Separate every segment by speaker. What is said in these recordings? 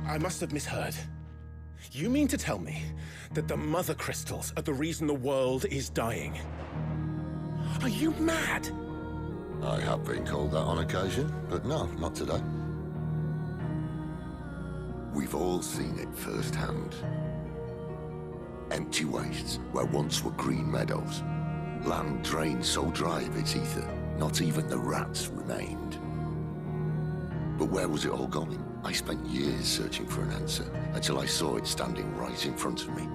Speaker 1: I must have misheard. You mean to tell me that the Mother Crystals are the reason the world is dying? Are you mad?
Speaker 2: I have been called that on occasion, but no, not today. We've all seen it firsthand. Empty wastes where once were green meadows. Land drained so dry of its ether, not even the rats remained. But where was it all going? I spent years searching for an answer, until I saw it standing right in front of me.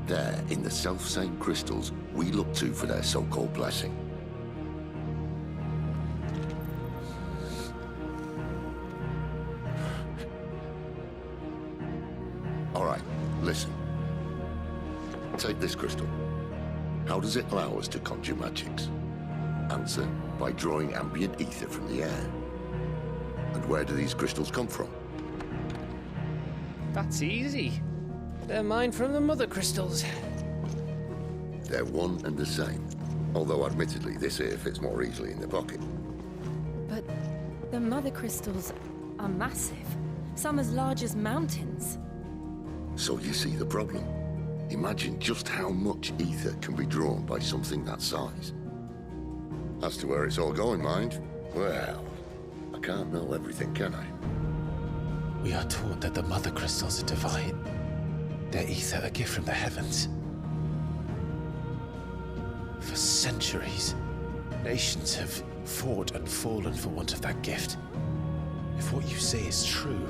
Speaker 2: There, in the self-same crystals we look to for their so-called blessing. All right, listen. Take this crystal. How does it allow us to conjure magics? Answer, by drawing ambient ether from the air. And where do these crystals come from?
Speaker 3: That's easy. They're mine from the Mother Crystals.
Speaker 2: They're one and the same. Although admittedly, this here fits more easily in the pocket.
Speaker 4: But the Mother Crystals are massive. Some as large as mountains.
Speaker 2: So you see the problem. Imagine just how much ether can be drawn by something that size. As to where it's all going, mind, well, I can't know everything, can I?
Speaker 1: We are taught that the Mother Crystals are divine. Their ether a gift from the heavens. For centuries, nations have fought and fallen for want of that gift. If what you say is true,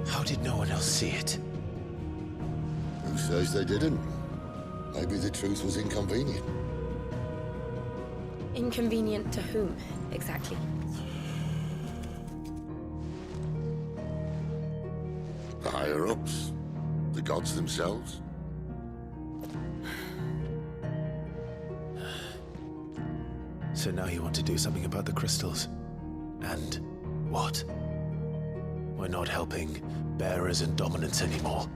Speaker 1: how did no one else see it?
Speaker 2: Who says they didn't? Maybe the truth was inconvenient.
Speaker 4: Inconvenient to whom, exactly?
Speaker 2: The higher-ups? The gods themselves?
Speaker 1: So now you want to do something about the crystals? And what? We're not helping bearers and dominants anymore.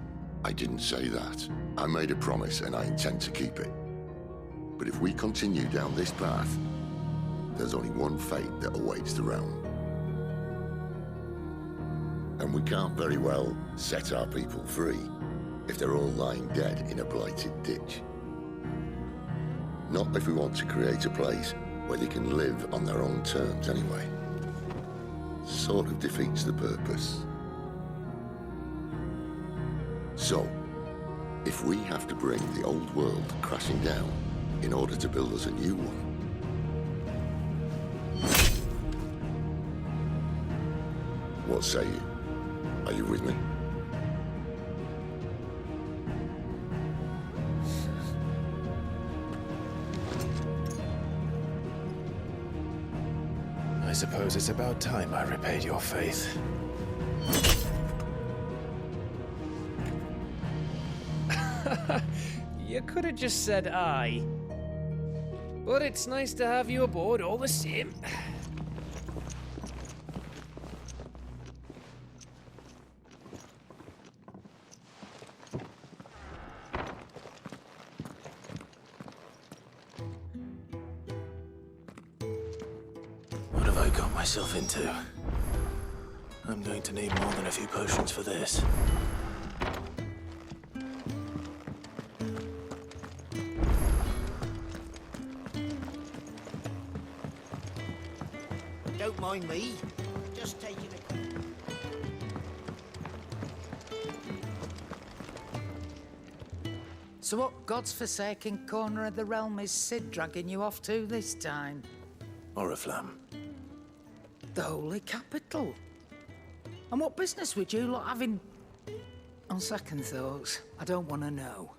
Speaker 2: I didn't say that. I made a promise and I intend to keep it. But if we continue down this path, there's only one fate that awaits the realm. And we can't very well set our people free if they're all lying dead in a blighted ditch. Not if we want to create a place where they can live on their own terms anyway. Sort of defeats the purpose. So, if we have to bring the old world crashing down in order to build us a new one, what say you? Are you with me?
Speaker 1: I suppose it's about time I repaid your faith.
Speaker 3: You could have just said aye. But it's nice to have you aboard all the same.
Speaker 1: What have I got myself into? I'm going to need more than a few potions for this.
Speaker 5: Don't mind me. Just taking a...
Speaker 6: So what God's forsaken corner of the realm is Sid dragging you off to this time?
Speaker 1: Oriflamme.
Speaker 6: The Holy Capital. And what business would you lot have in... On second thoughts, I don't want to know.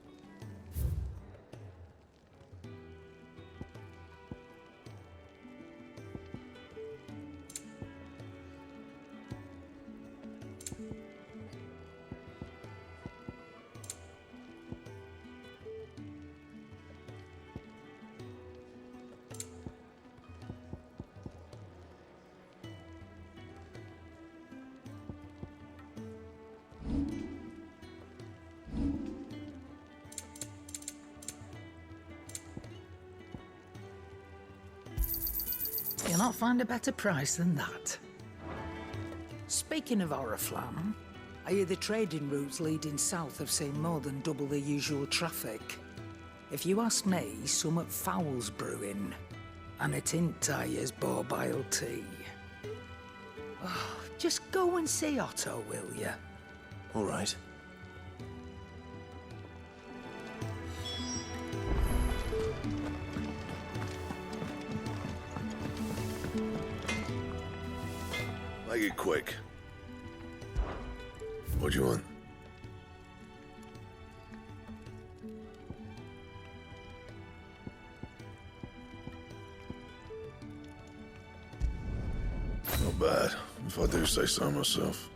Speaker 6: You'll not find a better price than that. Speaking of Oriflamme, I hear the trading routes leading south have seen more than double the usual traffic. If you ask me, some at foul's brewing, and it ain't Tyre's borbile tea. Oh, just go and see Otto, will you?
Speaker 1: All right.
Speaker 2: Make it quick. What do you want?
Speaker 7: Not bad, if I do say so myself.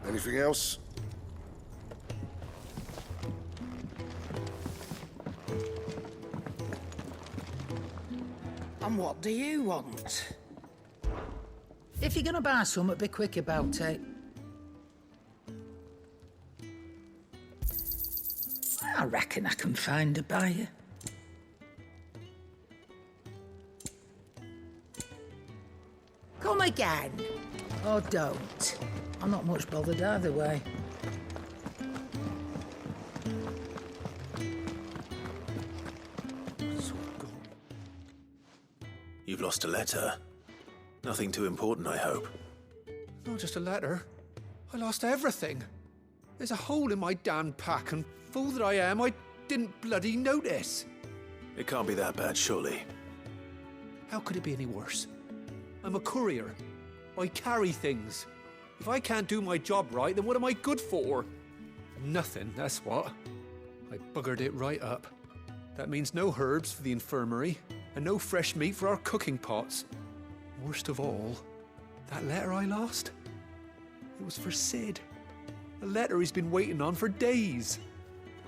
Speaker 7: Anything else?
Speaker 6: And what do you want? If you're gonna buy something, be quick about it. I reckon I can find a buyer. Come again. Or don't. I'm not much bothered either way.
Speaker 1: You've lost a letter. Nothing too important, I hope.
Speaker 8: Not just a letter. I lost everything. There's a hole in my damn pack, and fool that I am, I didn't bloody notice.
Speaker 1: It can't be that bad, surely.
Speaker 8: How could it be any worse? I'm a courier. I carry things. If I can't do my job right, then what am I good for? Nothing, that's what. I buggered it right up. That means no herbs for the infirmary, and no fresh meat for our cooking pots. Worst of all, that letter I lost? It was for Sid. A letter he's been waiting on for days.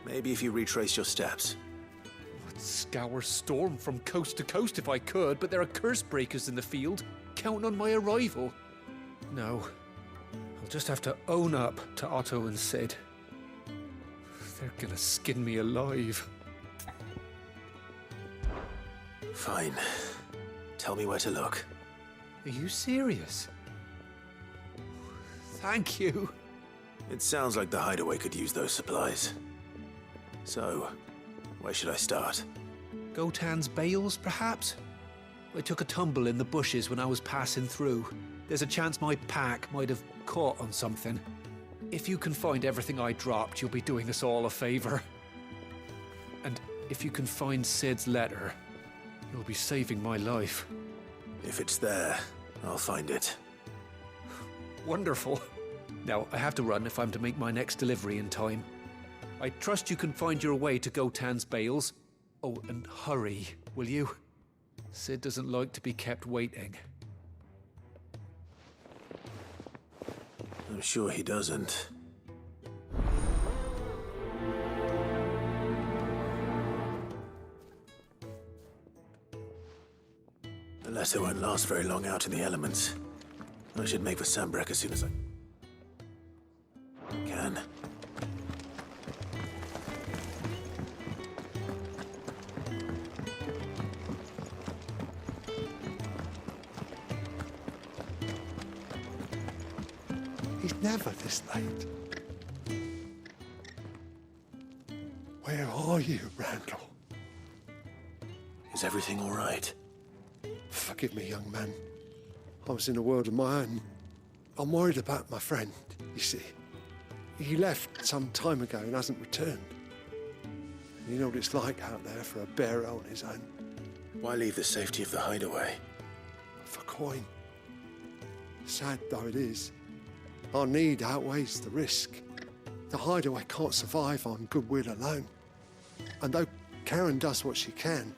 Speaker 1: Maybe if you retrace your steps.
Speaker 8: I'd scour Storm from coast to coast if I could, but there are curse breakers in the field, counting on my arrival. No, I'll just have to own up to Otto and Sid. They're gonna skin me alive.
Speaker 1: Fine. Tell me where to look.
Speaker 8: Are you serious? Thank you.
Speaker 1: It sounds like the hideaway could use those supplies. So, where should I start?
Speaker 8: Gotan's bales, perhaps? I took a tumble in the bushes when I was passing through. There's a chance my pack might have caught on something. If you can find everything I dropped, you'll be doing us all a favor. And if you can find Sid's letter, you'll be saving my life.
Speaker 1: If it's there, I'll find it.
Speaker 8: Wonderful. Now, I have to run if I'm to make my next delivery in time. I trust you can find your way to Gotan's bales. Oh, and hurry, will you? Sid doesn't like to be kept waiting.
Speaker 1: I'm sure he doesn't. The letter won't last very long out in the elements. I should make for Sanbreque as soon as I can.
Speaker 7: He's never this late. Where are you, Randall?
Speaker 1: Is everything all right?
Speaker 7: Forgive me, young man. I was in a world of my own. I'm worried about my friend, you see. He left some time ago and hasn't returned. You know what it's like out there for a bearer on his own.
Speaker 1: Why leave the safety of the hideaway?
Speaker 7: For coin. Sad though it is, our need outweighs the risk. The hideaway can't survive on goodwill alone. And though Karen does what she can,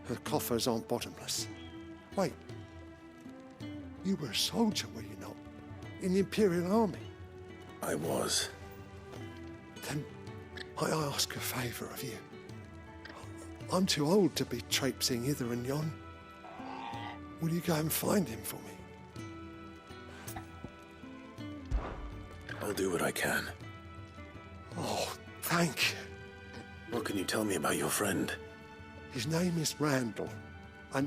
Speaker 7: her coffers aren't bottomless. Wait, you were a soldier, were you not? In the Imperial Army?
Speaker 1: I was.
Speaker 7: Then I ask a favour of you. I'm too old to be traipsing hither and yon. Will you go and find him for me?
Speaker 1: I'll do what I can.
Speaker 7: Oh, thank you.
Speaker 1: What can you tell me about your friend?
Speaker 7: His name is Randall, and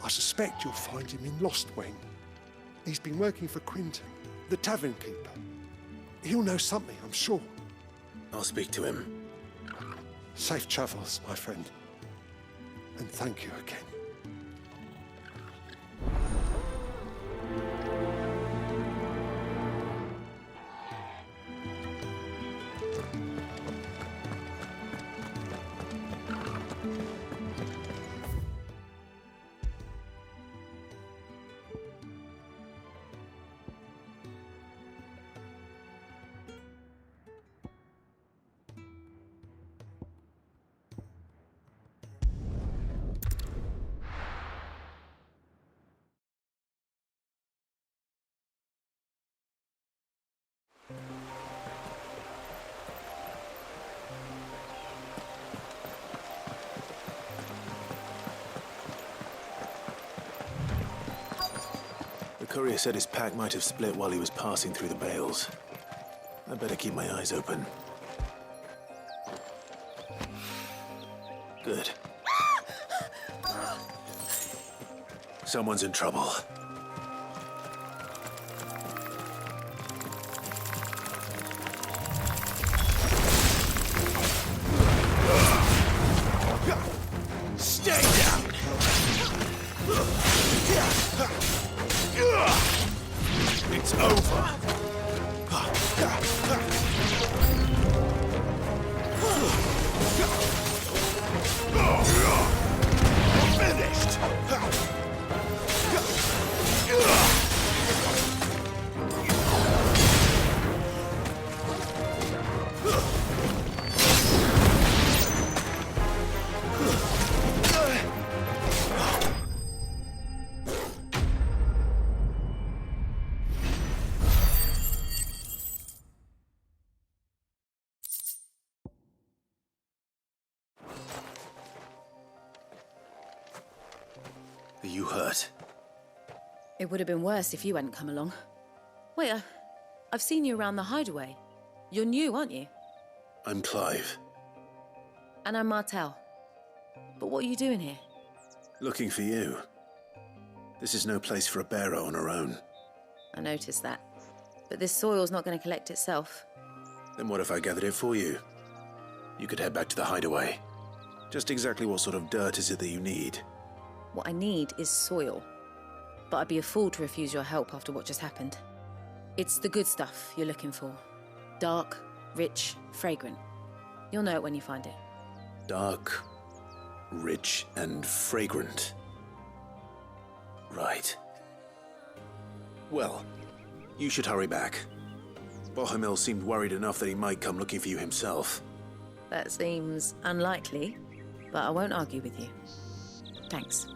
Speaker 7: I suspect you'll find him in Lostwing. He's been working for Quinton, the tavern keeper. He'll know something, I'm sure.
Speaker 1: I'll speak to him.
Speaker 7: Safe travels, my friend. And thank you again.
Speaker 1: The courier said his pack might have split while he was passing through the bales. I'd better keep my eyes open. Good. Someone's in trouble. Stay down! It's over. Finished. Are you hurt?
Speaker 4: It would have been worse if you hadn't come along. Wait, I've seen you around the hideaway. You're new, aren't you?
Speaker 1: I'm Clive.
Speaker 4: And I'm Martel. But what are you doing here?
Speaker 1: Looking for you. This is no place for a bearer on her own.
Speaker 4: I noticed that. But this soil's not going to collect itself.
Speaker 1: Then what if I gathered it for you? You could head back to the hideaway. Just exactly what sort of dirt is it that you need?
Speaker 4: What I need is soil. But I'd be a fool to refuse your help after what just happened. It's the good stuff you're looking for. Dark, rich, fragrant. You'll know it when you find it.
Speaker 1: Dark, rich, and fragrant. Right. Well, you should hurry back. Bohemil seemed worried enough that he might come looking for you himself.
Speaker 4: That seems unlikely, but I won't argue with you. Thanks.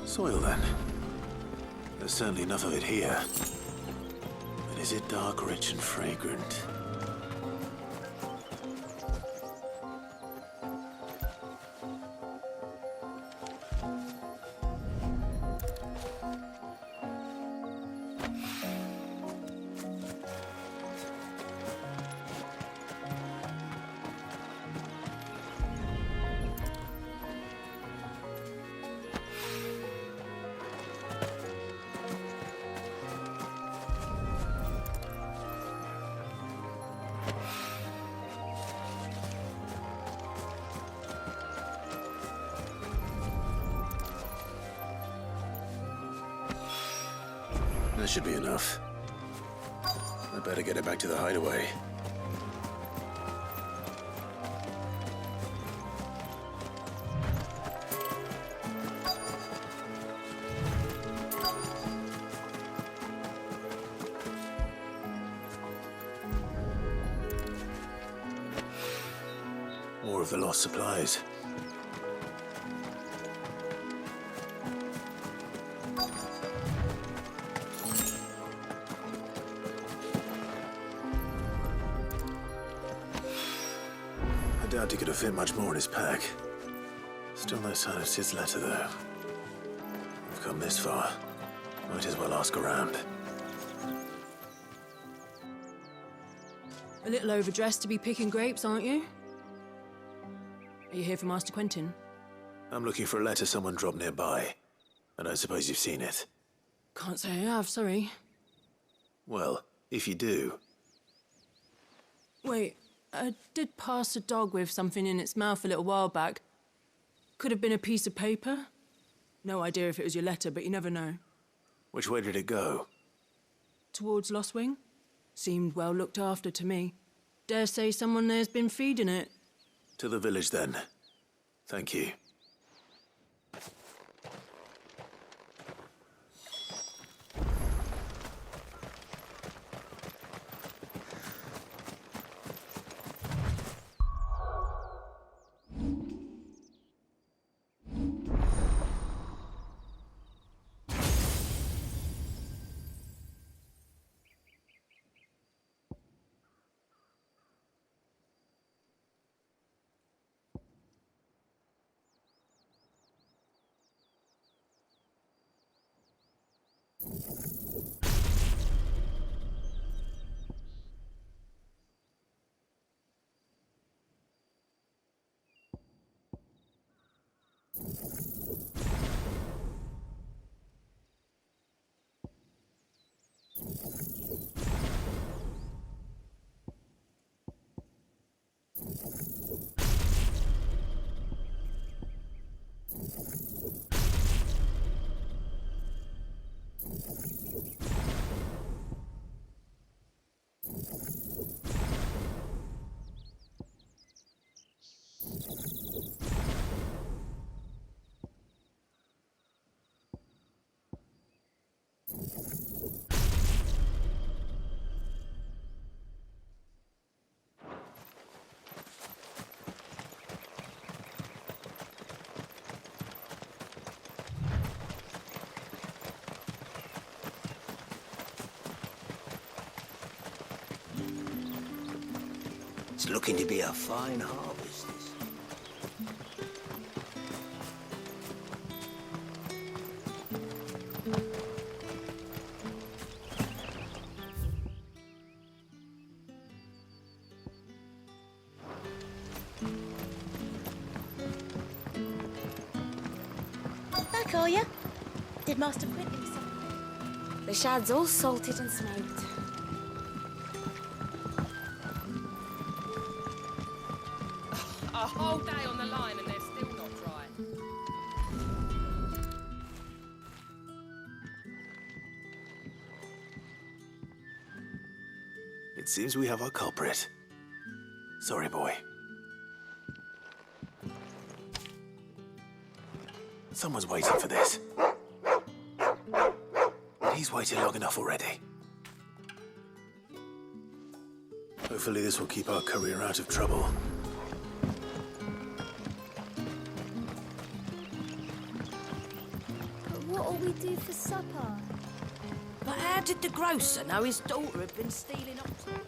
Speaker 1: Soil, then. There's certainly enough of it here. But is it dark, rich, and fragrant? That should be enough. I better get it back to the hideaway. More of the lost supplies. I doubt he could have fit much more in his pack. Still no sign of Sid's letter, though. We've come this far. Might as well ask around.
Speaker 9: A little overdressed to be picking grapes, aren't you? Are you here for Master Quentin?
Speaker 1: I'm looking for a letter someone dropped nearby. I don't suppose you've seen it.
Speaker 9: Can't say I have, sorry.
Speaker 1: Well, if you do...
Speaker 9: Wait, I did pass a dog with something in its mouth a little while back. Could have been a piece of paper. No idea if it was your letter, but you never know.
Speaker 1: Which way did it go?
Speaker 9: Towards Lostwing? Seemed well looked after to me. Dare say someone there's been feeding it.
Speaker 1: To the village, then. Thank you.
Speaker 5: It's looking to be a fine harvest. This.
Speaker 10: Back, are you? Did Master Quentin something?
Speaker 4: The shad's all salted and smoked.
Speaker 3: A whole day on the line and they're still not dry.
Speaker 1: It seems we have our culprit. Sorry, boy. Someone's waiting for this. He's waited long enough already. Hopefully this will keep our courier out of trouble.
Speaker 10: What'll we do for supper?
Speaker 5: But how did the grocer know his daughter had been stealing oxen?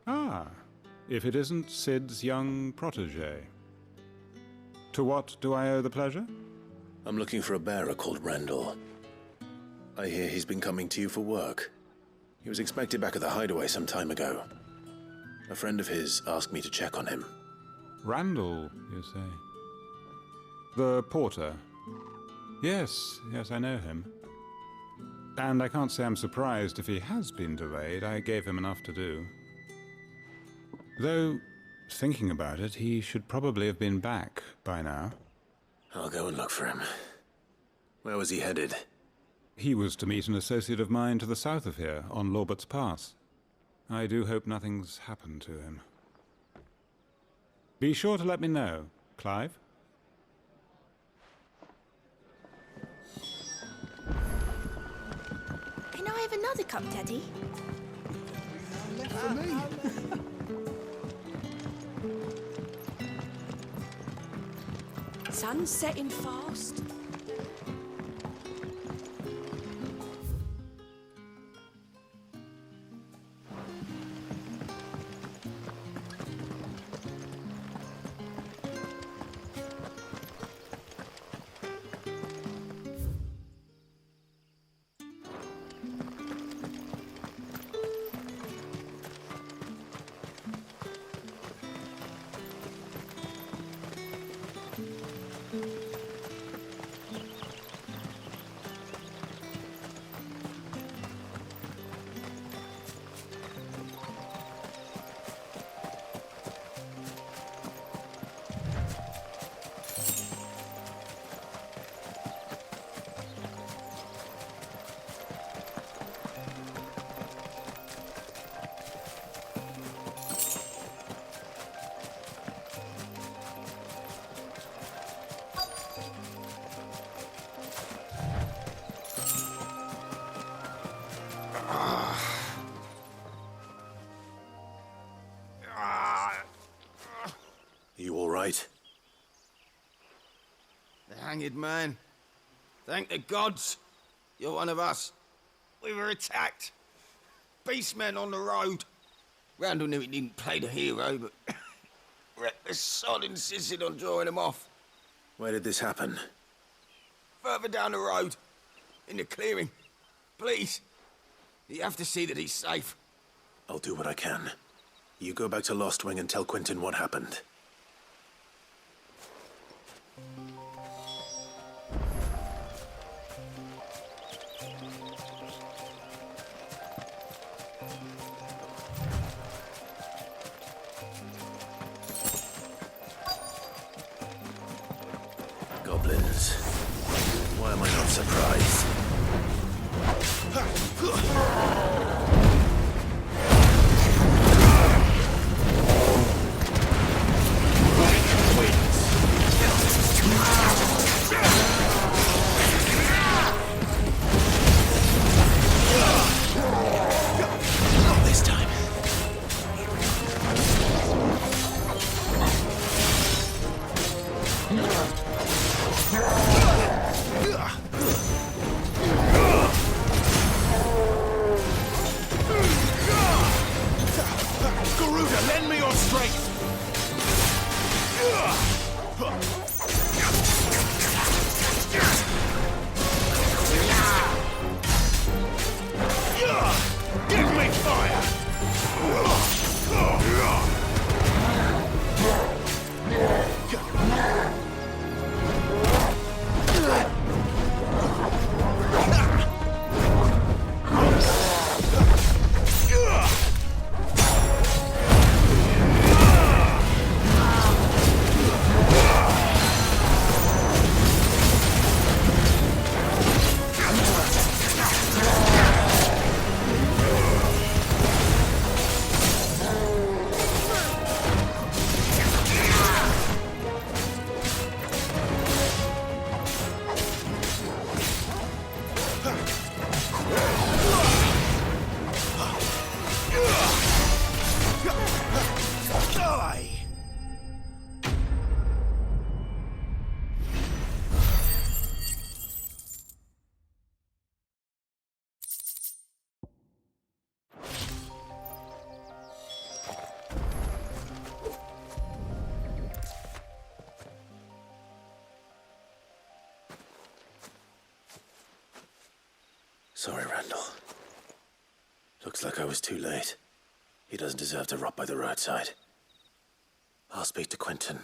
Speaker 11: Ah, if it isn't Sid's young protege. To what do I owe the pleasure?
Speaker 1: I'm looking for a bearer called Randall. I hear he's been coming to you for work. He was expected back at the hideaway some time ago. A friend of his asked me to check on him.
Speaker 11: Randall, you say? The porter? Yes, I know him. And I can't say I'm surprised if he has been delayed. I gave him enough to do. Though, thinking about it, he should probably have been back by now.
Speaker 1: I'll go and look for him. Where was he headed?
Speaker 11: He was to meet an associate of mine to the south of here, on Lorbert's Pass. I do hope nothing's happened to him. Be sure to let me know, Clive.
Speaker 10: Can I have another cup, Daddy?
Speaker 7: For me.
Speaker 5: Sun's setting fast.
Speaker 12: The hanged man. Thank the gods. You're one of us. We were attacked. Beastmen on the road. Randall knew he didn't play the hero, but the sod insisted on drawing him off.
Speaker 1: Where did this happen?
Speaker 12: Further down the road. In the clearing. Please. You have to see that he's safe.
Speaker 1: I'll do what I can. You go back to Lost Wing and tell Quentin what happened. Goblins. Why am I not surprised? Not this time.
Speaker 13: Garuda, lend me your strength! Give me fire!
Speaker 1: Sorry, Randall. Looks like I was too late. He doesn't deserve to rot by the roadside. I'll speak to Quentin.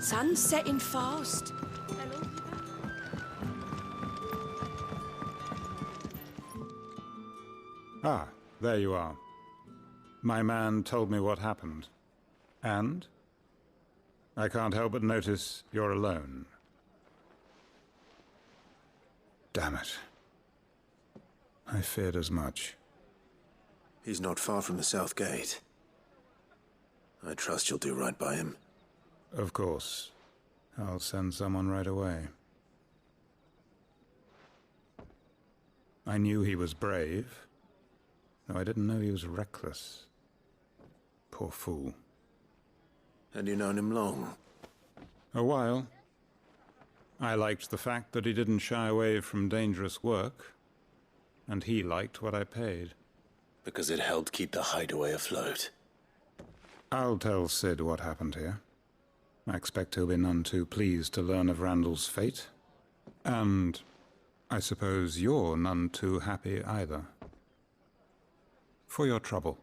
Speaker 5: Sun's setting fast.
Speaker 11: Ah, there you are. My man told me what happened. And? I can't help but notice you're alone. Damn it. I feared as much.
Speaker 1: He's not far from the South Gate. I trust you'll do right by him.
Speaker 11: Of course. I'll send someone right away. I knew he was brave, though I didn't know he was reckless. Poor fool.
Speaker 1: And you known him long?
Speaker 11: A while. I liked the fact that he didn't shy away from dangerous work, and he liked what I paid.
Speaker 1: Because it helped keep the hideaway afloat.
Speaker 11: I'll tell Sid what happened here. I expect he'll be none too pleased to learn of Randall's fate. And I suppose you're none too happy either. For your trouble.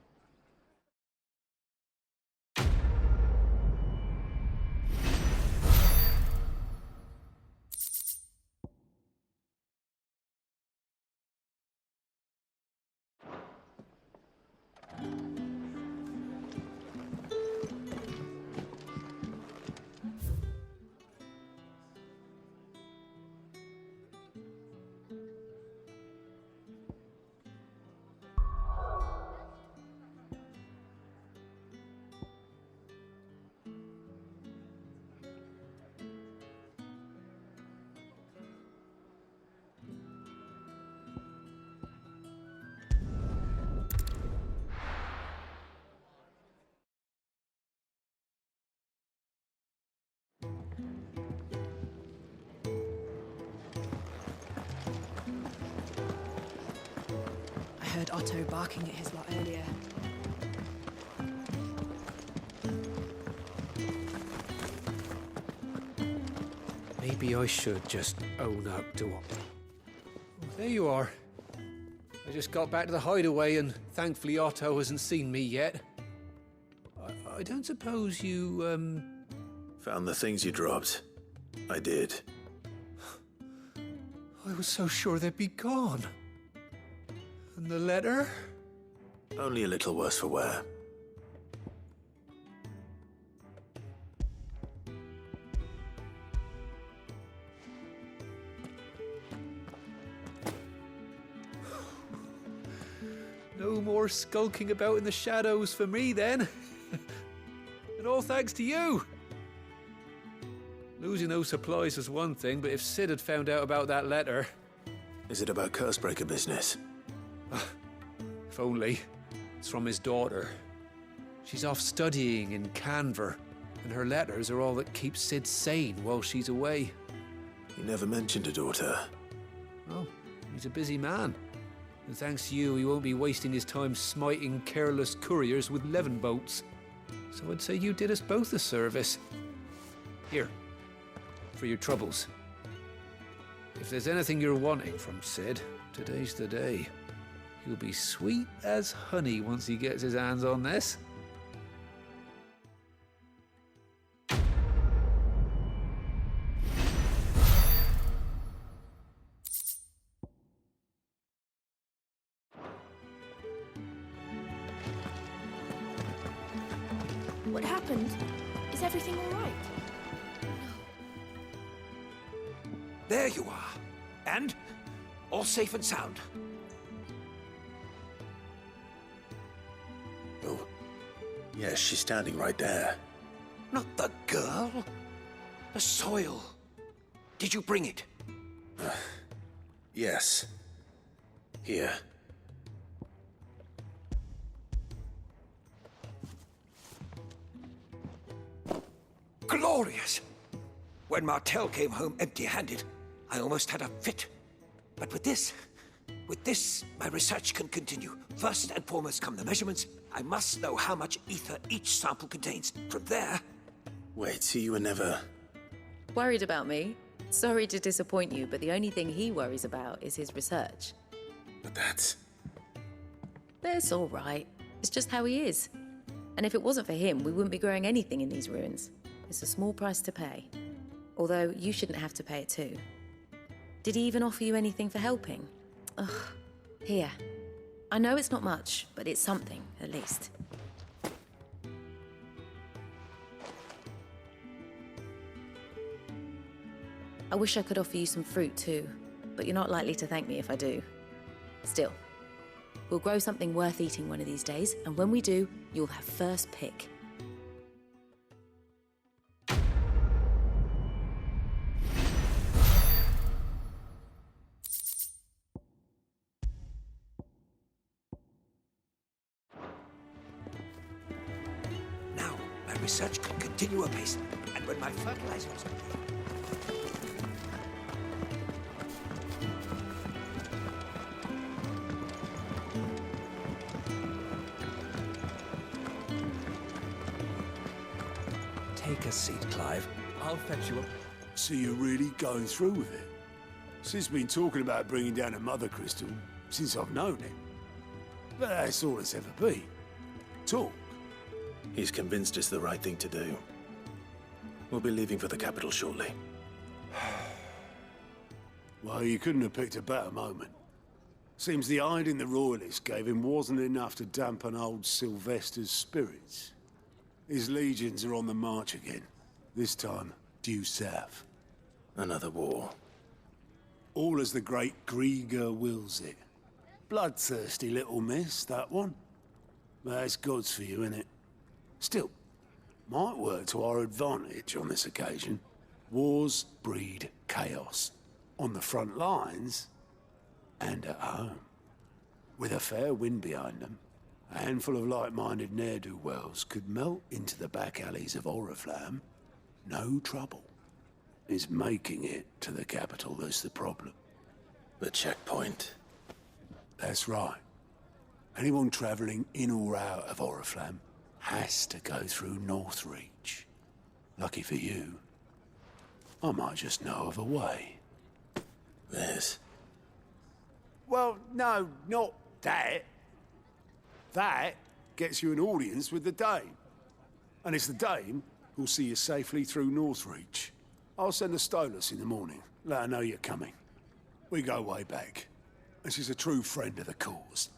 Speaker 14: I heard Otto barking at his lot earlier.
Speaker 8: Maybe I should just own up to what... Oh, there you are. I just got back to the hideaway and thankfully Otto hasn't seen me yet. I don't suppose you,
Speaker 1: Found the things you dropped. I did.
Speaker 8: I was so sure they'd be gone. And the letter?
Speaker 1: Only a little worse for wear.
Speaker 8: No more skulking about in the shadows for me, then. And all thanks to you. Losing those supplies was one thing, but if Sid had found out about that letter...
Speaker 1: Is it about Cursebreaker business?
Speaker 8: If only. It's from his daughter. She's off studying in Canver, and her letters are all that keeps Sid sane while she's away.
Speaker 1: He never mentioned a daughter.
Speaker 8: Oh, he's a busy man. And thanks to you, he won't be wasting his time smiting careless couriers with levin boats. So I'd say you did us both a service. Here, for your troubles. If there's anything you're wanting from Sid, today's the day. He'll be sweet as honey once he gets his hands on this.
Speaker 10: What happened? Is everything all right?
Speaker 13: There you are. And all safe and sound.
Speaker 1: Oh. Yes, she's standing right there.
Speaker 13: Not the girl. The soil. Did you bring it?
Speaker 1: Yes. Here.
Speaker 13: Glorious! When Martel came home empty-handed, I almost had a fit. But with this, my research can continue. First and foremost come the measurements. I must know how much ether each sample contains. From there...
Speaker 1: Wait, so you were never...
Speaker 4: Worried about me? Sorry to disappoint you, but the only thing he worries about is his research.
Speaker 1: But that's...
Speaker 4: That's all right. It's just how he is. And if it wasn't for him, we wouldn't be growing anything in these ruins. It's a small price to pay. Although, you shouldn't have to pay it too. Did he even offer you anything for helping? Ugh. Here. I know it's not much, but it's something, at least. I wish I could offer you some fruit too, but you're not likely to thank me if I do. Still, we'll grow something worth eating one of these days, and when we do, you'll have first pick.
Speaker 13: research can continue apace. And when my fertilizer is complete...
Speaker 15: Take a seat, Clive. I'll fetch you up.
Speaker 16: So you're really going through with it? Sis been talking about bringing down a mother crystal since I've known him. But that's all it's ever been. Talk.
Speaker 1: He's convinced it's the right thing to do. We'll be leaving for the capital shortly.
Speaker 16: Well, you couldn't have picked a better moment. Seems the hiding the Royalists gave him wasn't enough to dampen old Sylvester's spirits. His legions are on the march again. This time, due south.
Speaker 1: Another war.
Speaker 16: All as the great Grieger wills it. Bloodthirsty little miss, that one. But that's God's for you, innit? Still, might work to our advantage on this occasion. Wars breed chaos. On the front lines, and at home. With a fair wind behind them, a handful of like-minded ne'er-do-wells could melt into the back alleys of Oriflamme. No trouble. It's making it to the capital that's the problem.
Speaker 1: The checkpoint.
Speaker 16: That's right. Anyone travelling in or out of Oriflamme has to go through Northreach. Lucky for you, I might just know of a way.
Speaker 1: This?
Speaker 16: Well, no, not that. That gets you an audience with the Dame. And it's the Dame who'll see you safely through Northreach. I'll send a Stolas in the morning. Let her know you're coming. We go way back. And she's a true friend of the cause.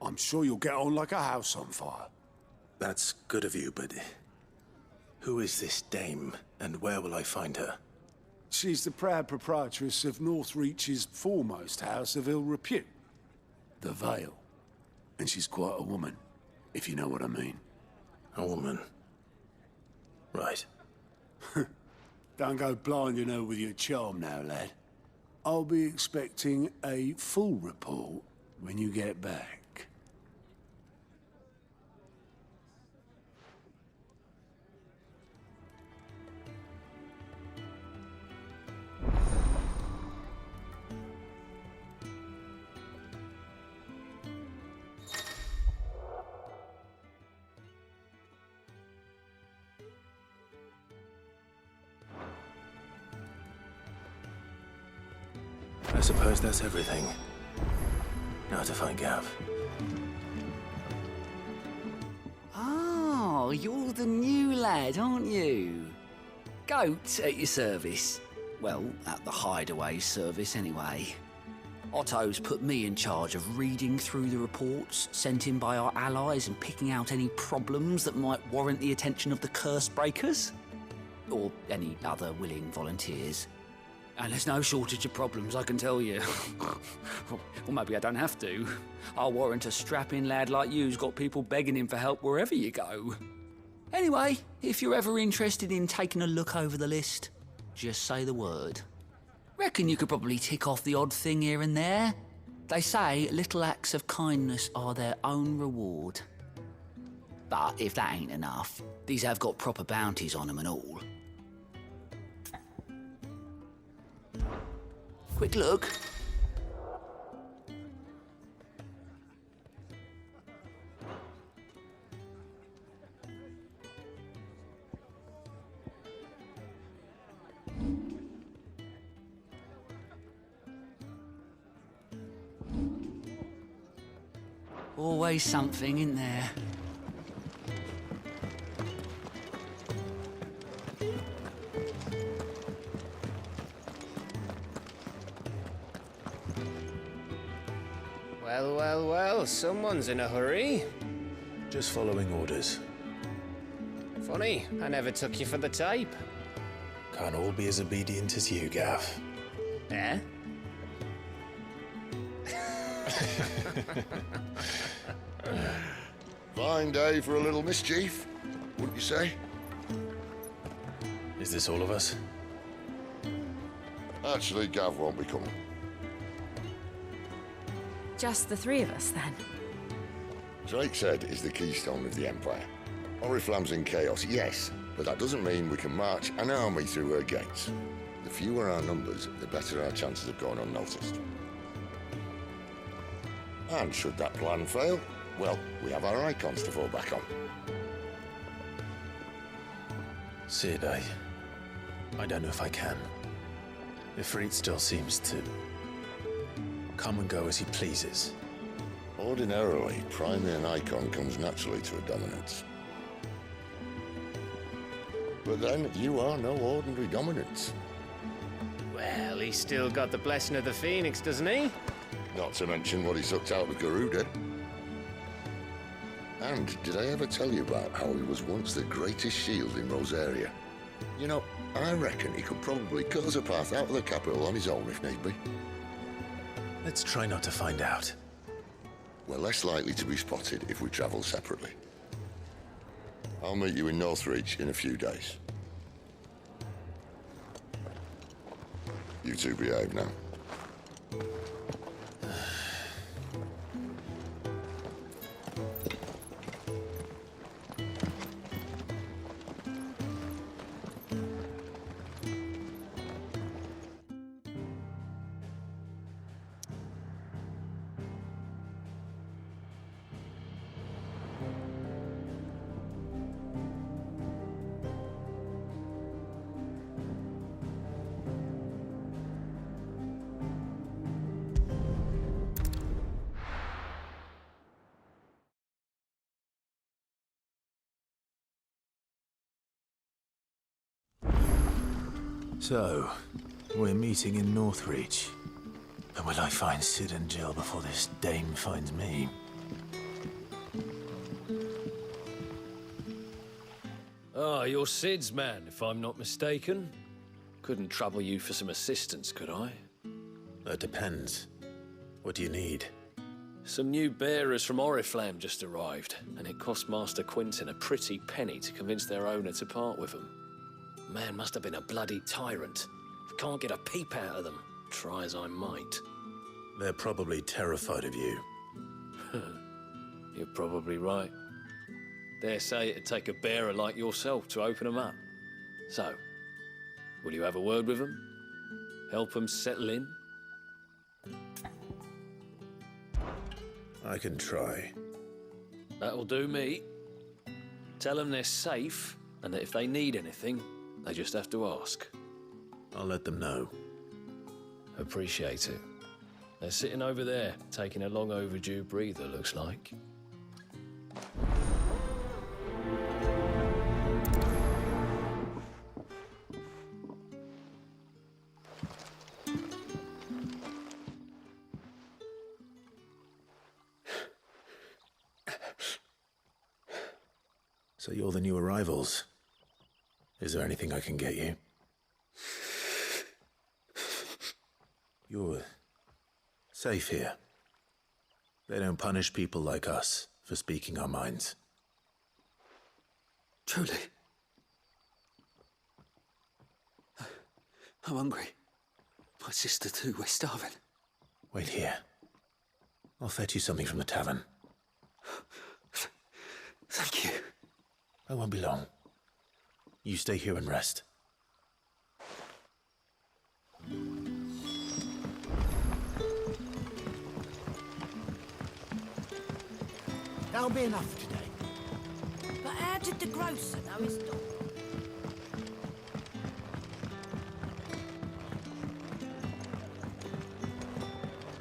Speaker 16: I'm sure you'll get on like a house on fire.
Speaker 1: That's good of you, but... who is this Dame, and where will I find her?
Speaker 16: She's the proud proprietress of Northreach's foremost house of ill repute. The Vale. And she's quite a woman, if you know what I mean.
Speaker 1: A woman? Right.
Speaker 16: Don't go blinding her with your charm now, lad. I'll be expecting a full report when you get back.
Speaker 1: I suppose that's everything. Now to find Gav.
Speaker 17: Oh, you're the new lad, aren't you? Goat at your service. Well, at the Hideaway service anyway. Otto's put me in charge of reading through the reports sent in by our allies and picking out any problems that might warrant the attention of the Curse Breakers. Or any other willing volunteers. And there's no shortage of problems, I can tell you. Well, maybe I don't have to. I'll warrant a strapping lad like you's got people begging him for help wherever you go. Anyway, if you're ever interested in taking a look over the list, just say the word. Reckon you could probably tick off the odd thing here and there. They say little acts of kindness are their own reward. But if that ain't enough, these have got proper bounties on them and all. Quick look. Always something, isn't there?
Speaker 3: Well, well, well, someone's in a hurry.
Speaker 1: Just following orders.
Speaker 3: Funny, I never took you for the type.
Speaker 1: Can't all be as obedient as you, Gav.
Speaker 3: Eh?
Speaker 2: Fine day for a little mischief, wouldn't you say?
Speaker 1: Is this all of us?
Speaker 2: Actually, Gav won't be coming.
Speaker 4: Just the three of us, then?
Speaker 2: Drake's Head is the keystone of the Empire. Oriflamme's in chaos, yes, but that doesn't mean we can march an army through her gates. The fewer our numbers, the better our chances of going unnoticed. And should that plan fail, well, we have our icons to fall back on.
Speaker 1: Sid, I don't know if I can. Ifrit still seems to come and go as he pleases.
Speaker 2: Ordinarily, priming an icon comes naturally to a dominance. But then, you are no ordinary dominance.
Speaker 3: Well, he's still got the blessing of the Phoenix, doesn't he?
Speaker 2: Not to mention what he sucked out of Garuda. And did I ever tell you about how he was once the greatest shield in Rosaria? You know, I reckon he could probably cut us a path out of the capital on his own if need be.
Speaker 1: Let's try not to find out.
Speaker 2: We're less likely to be spotted if we travel separately. I'll meet you in Northreach in a few days. You two behave now.
Speaker 1: So, we're meeting in Northreach. But will I find Sid and Jill before this dame finds me?
Speaker 18: Ah, you're Sid's man, if I'm not mistaken. Couldn't trouble you for some assistance, could I?
Speaker 1: That depends. What do you need?
Speaker 18: Some new bearers from Oriflamme just arrived, and it cost Master Quinton a pretty penny to convince their owner to part with them. Man must have been a bloody tyrant. Can't get a peep out of them, try as I might.
Speaker 1: They're probably terrified of you.
Speaker 18: You're probably right. Dare say it'd take a bearer like yourself to open them up. So, will you have a word with them? Help them settle in?
Speaker 1: I can try.
Speaker 18: That'll do me. Tell them they're safe, and that if they need anything, they just have to ask.
Speaker 1: I'll let them know.
Speaker 18: Appreciate it. They're sitting over there, taking a long overdue breather, looks like.
Speaker 1: So you're the new arrivals. Is there anything I can get you? You're safe here. They don't punish people like us for speaking our minds.
Speaker 17: Truly. I'm hungry. My sister too, we're starving.
Speaker 1: Wait here. I'll fetch you something from the tavern.
Speaker 17: Thank you.
Speaker 1: I won't be long. You stay here and rest.
Speaker 5: That'll be enough today. But how did the grocer know his daughter?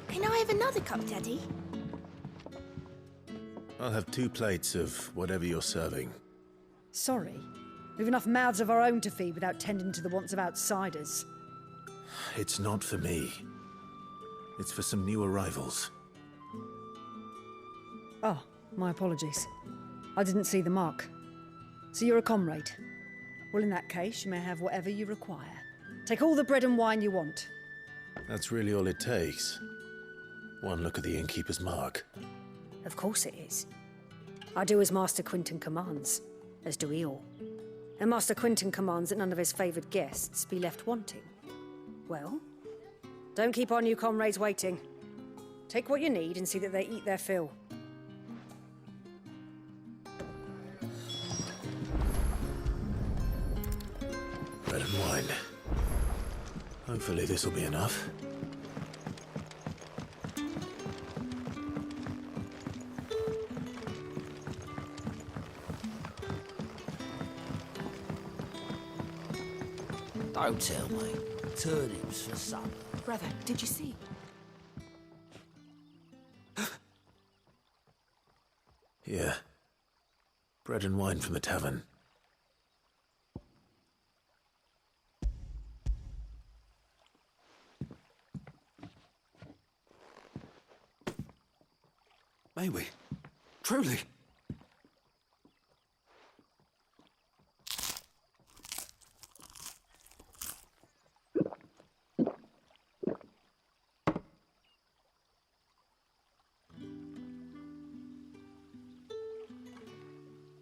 Speaker 10: Can I have another cup, Daddy?
Speaker 1: I'll have 2 plates of whatever you're serving.
Speaker 14: Sorry. We've enough mouths of our own to feed without tending to the wants of outsiders.
Speaker 1: It's not for me. It's for some new arrivals.
Speaker 14: Oh, my apologies. I didn't see the mark. So you're a comrade. Well, in that case, you may have whatever you require. Take all the bread and wine you want.
Speaker 1: That's really all it takes. One look at the innkeeper's mark.
Speaker 14: Of course it is. I do as Master Quinton commands, as do we all. And Master Quinton commands that none of his favoured guests be left wanting. Well, don't keep our new comrades waiting. Take what you need and see that they eat their fill.
Speaker 1: Bread and wine. Hopefully this will be enough.
Speaker 17: Don't tell me. Turnips for supper.
Speaker 5: Brother, did you see?
Speaker 1: Here. Bread and wine from the tavern.
Speaker 13: May we? Truly?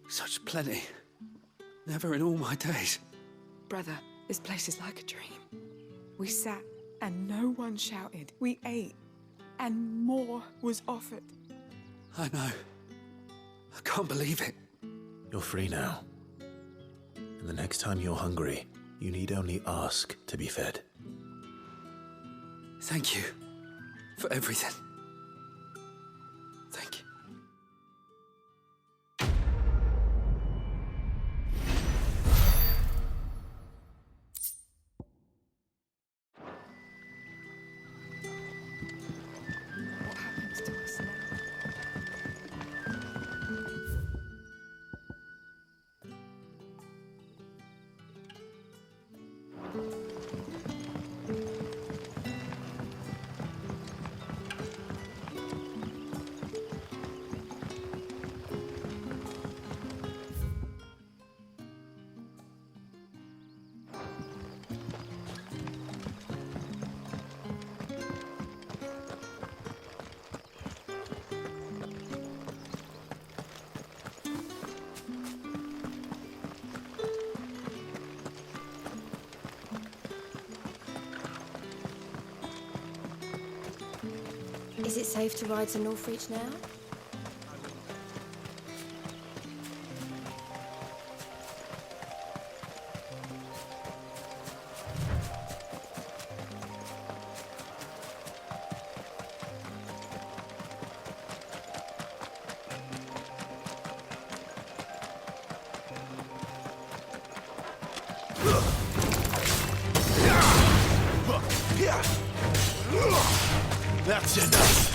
Speaker 13: Such plenty. Never in all my days.
Speaker 19: Brother, this place is like a dream. We sat and no one shouted. We ate and more was offered.
Speaker 13: I know. I can't believe it.
Speaker 1: You're free now. And the next time you're hungry, you need only ask to be fed.
Speaker 13: Thank you for everything. Thank you.
Speaker 19: What happens to us now?
Speaker 10: Is it safe to ride to Northreach now?
Speaker 1: That's enough!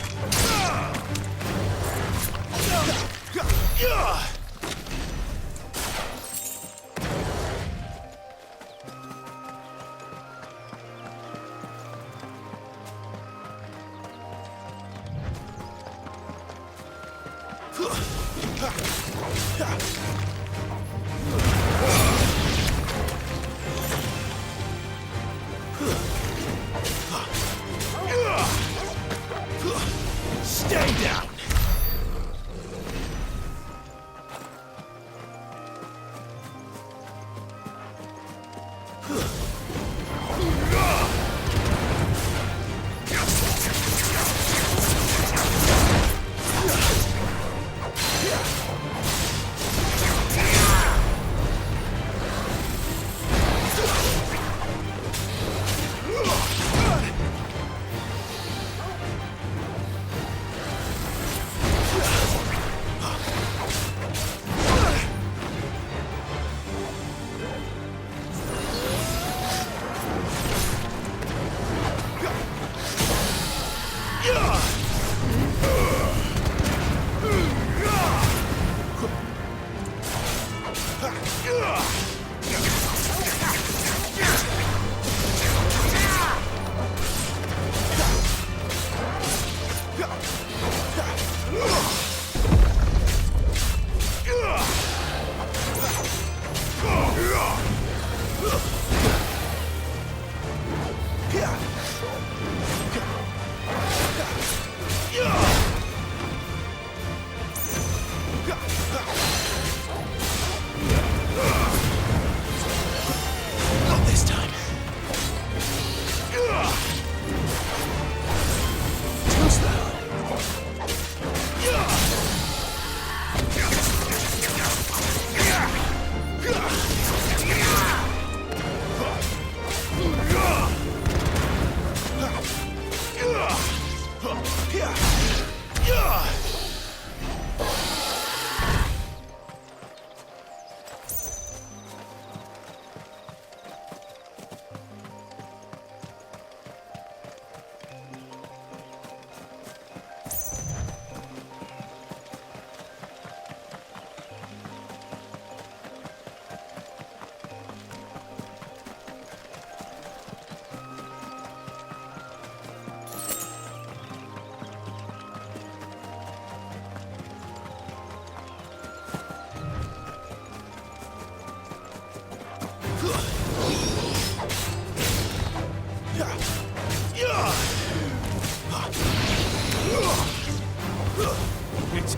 Speaker 1: Stay down!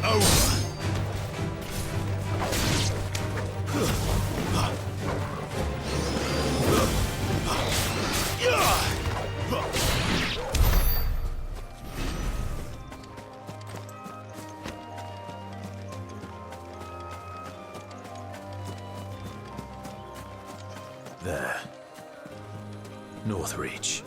Speaker 1: over. There. Northreach.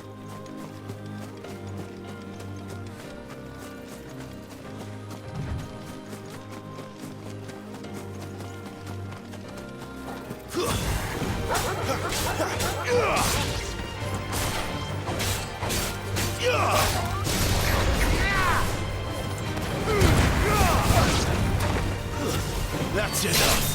Speaker 1: That's enough.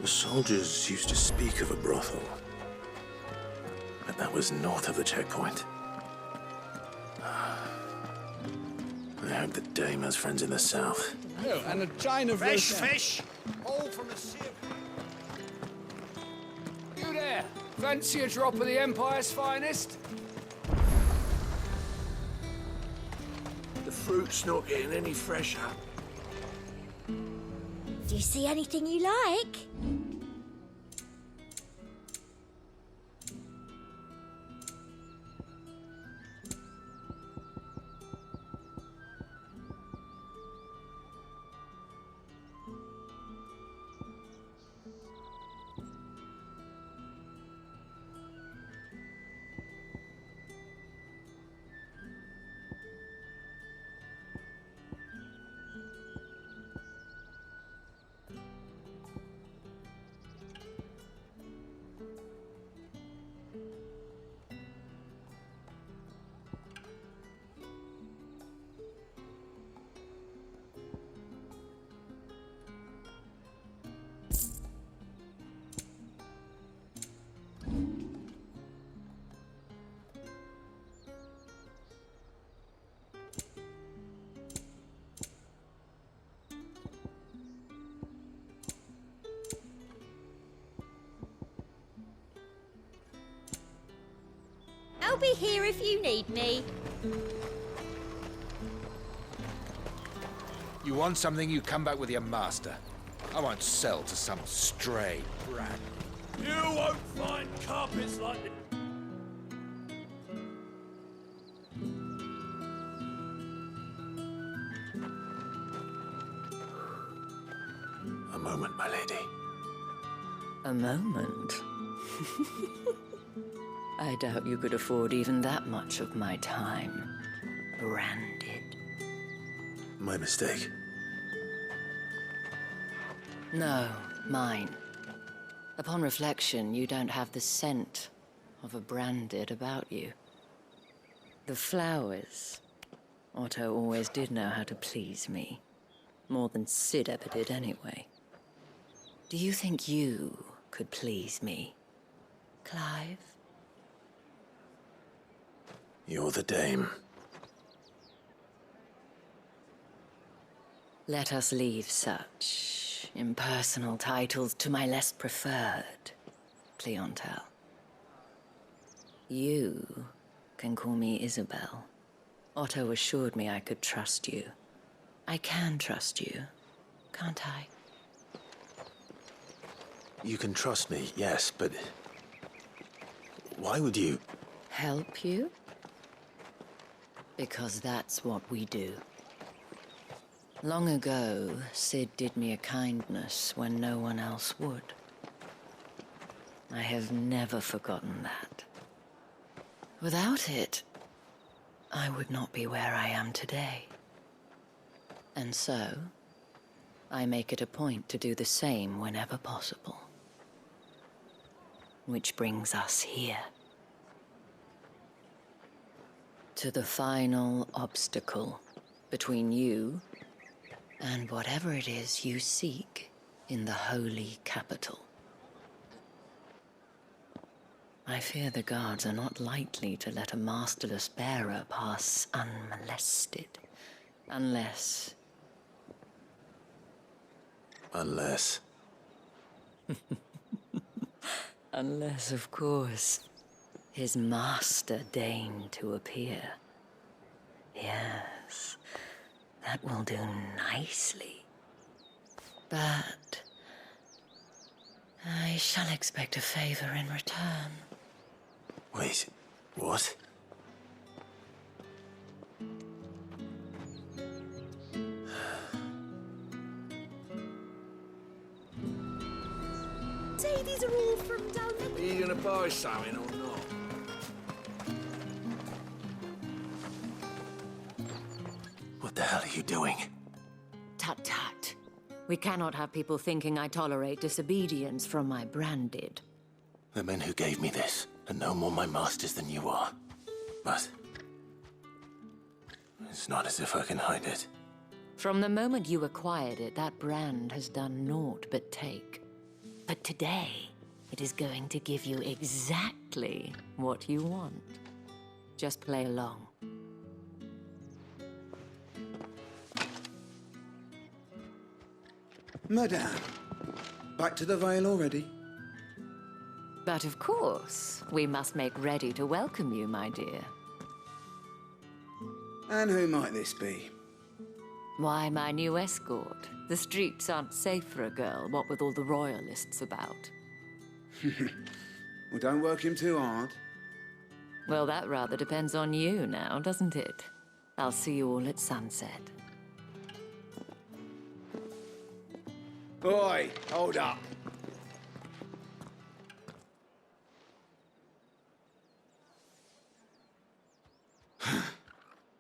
Speaker 1: The soldiers used to speak of a brothel, but that was north of the checkpoint. I hope that Dame has friends in the south.
Speaker 15: Oh, and a chine of
Speaker 12: fresh
Speaker 15: roast-
Speaker 12: fish, all from the sea.
Speaker 15: You there? Fancy a drop of the Empire's finest?
Speaker 13: The fruit's not getting any fresher.
Speaker 10: Do you see anything you like? I'll be here if you need me.
Speaker 20: You want something, you come back with your master. I won't sell to some stray brat.
Speaker 15: You won't find carpets like this.
Speaker 1: A moment, my lady.
Speaker 21: A moment? I doubt you could afford even that much of my time. Branded.
Speaker 1: My mistake.
Speaker 21: No, mine. Upon reflection, you don't have the scent of a branded about you. The flowers. Otto always did know how to please me. More than Sid ever did anyway. Do you think you could please me, Clive?
Speaker 1: You're the Dame.
Speaker 21: Let us leave such impersonal titles to my less preferred clientele. You can call me Isabel. Otto assured me I could trust you. I can trust you, can't I?
Speaker 1: You can trust me, yes, but why would you?
Speaker 21: Help you? Because that's what we do. Long ago, Sid did me a kindness when no one else would. I have never forgotten that. Without it, I would not be where I am today. And so, I make it a point to do the same whenever possible. Which brings us here. To the final obstacle between you and whatever it is you seek in the holy capital. I fear the guards are not likely to let a masterless bearer pass unmolested. Unless... Unless, of course, his master deigned to appear. Yes, that will do nicely. But I shall expect a favor in return.
Speaker 1: Wait, what?
Speaker 10: Say these are all from down there.
Speaker 20: Are you gonna buy something or not?
Speaker 1: What the hell are you doing?
Speaker 21: Tut-tut. We cannot have people thinking I tolerate disobedience from my branded.
Speaker 1: The men who gave me this are no more my masters than you are. But it's not as if I can hide it.
Speaker 21: From the moment you acquired it, that brand has done naught but take. But today, it is going to give you exactly what you want. Just play along.
Speaker 6: Madame, back to the Vale already?
Speaker 21: But of course, we must make ready to welcome you, my dear.
Speaker 6: And who might this be?
Speaker 21: Why, my new escort. The streets aren't safe for a girl, what with all the royalists about.
Speaker 6: Well, don't work him too hard.
Speaker 21: Well, that rather depends on you now, doesn't it? I'll see you all at sunset.
Speaker 6: Oi, hold up.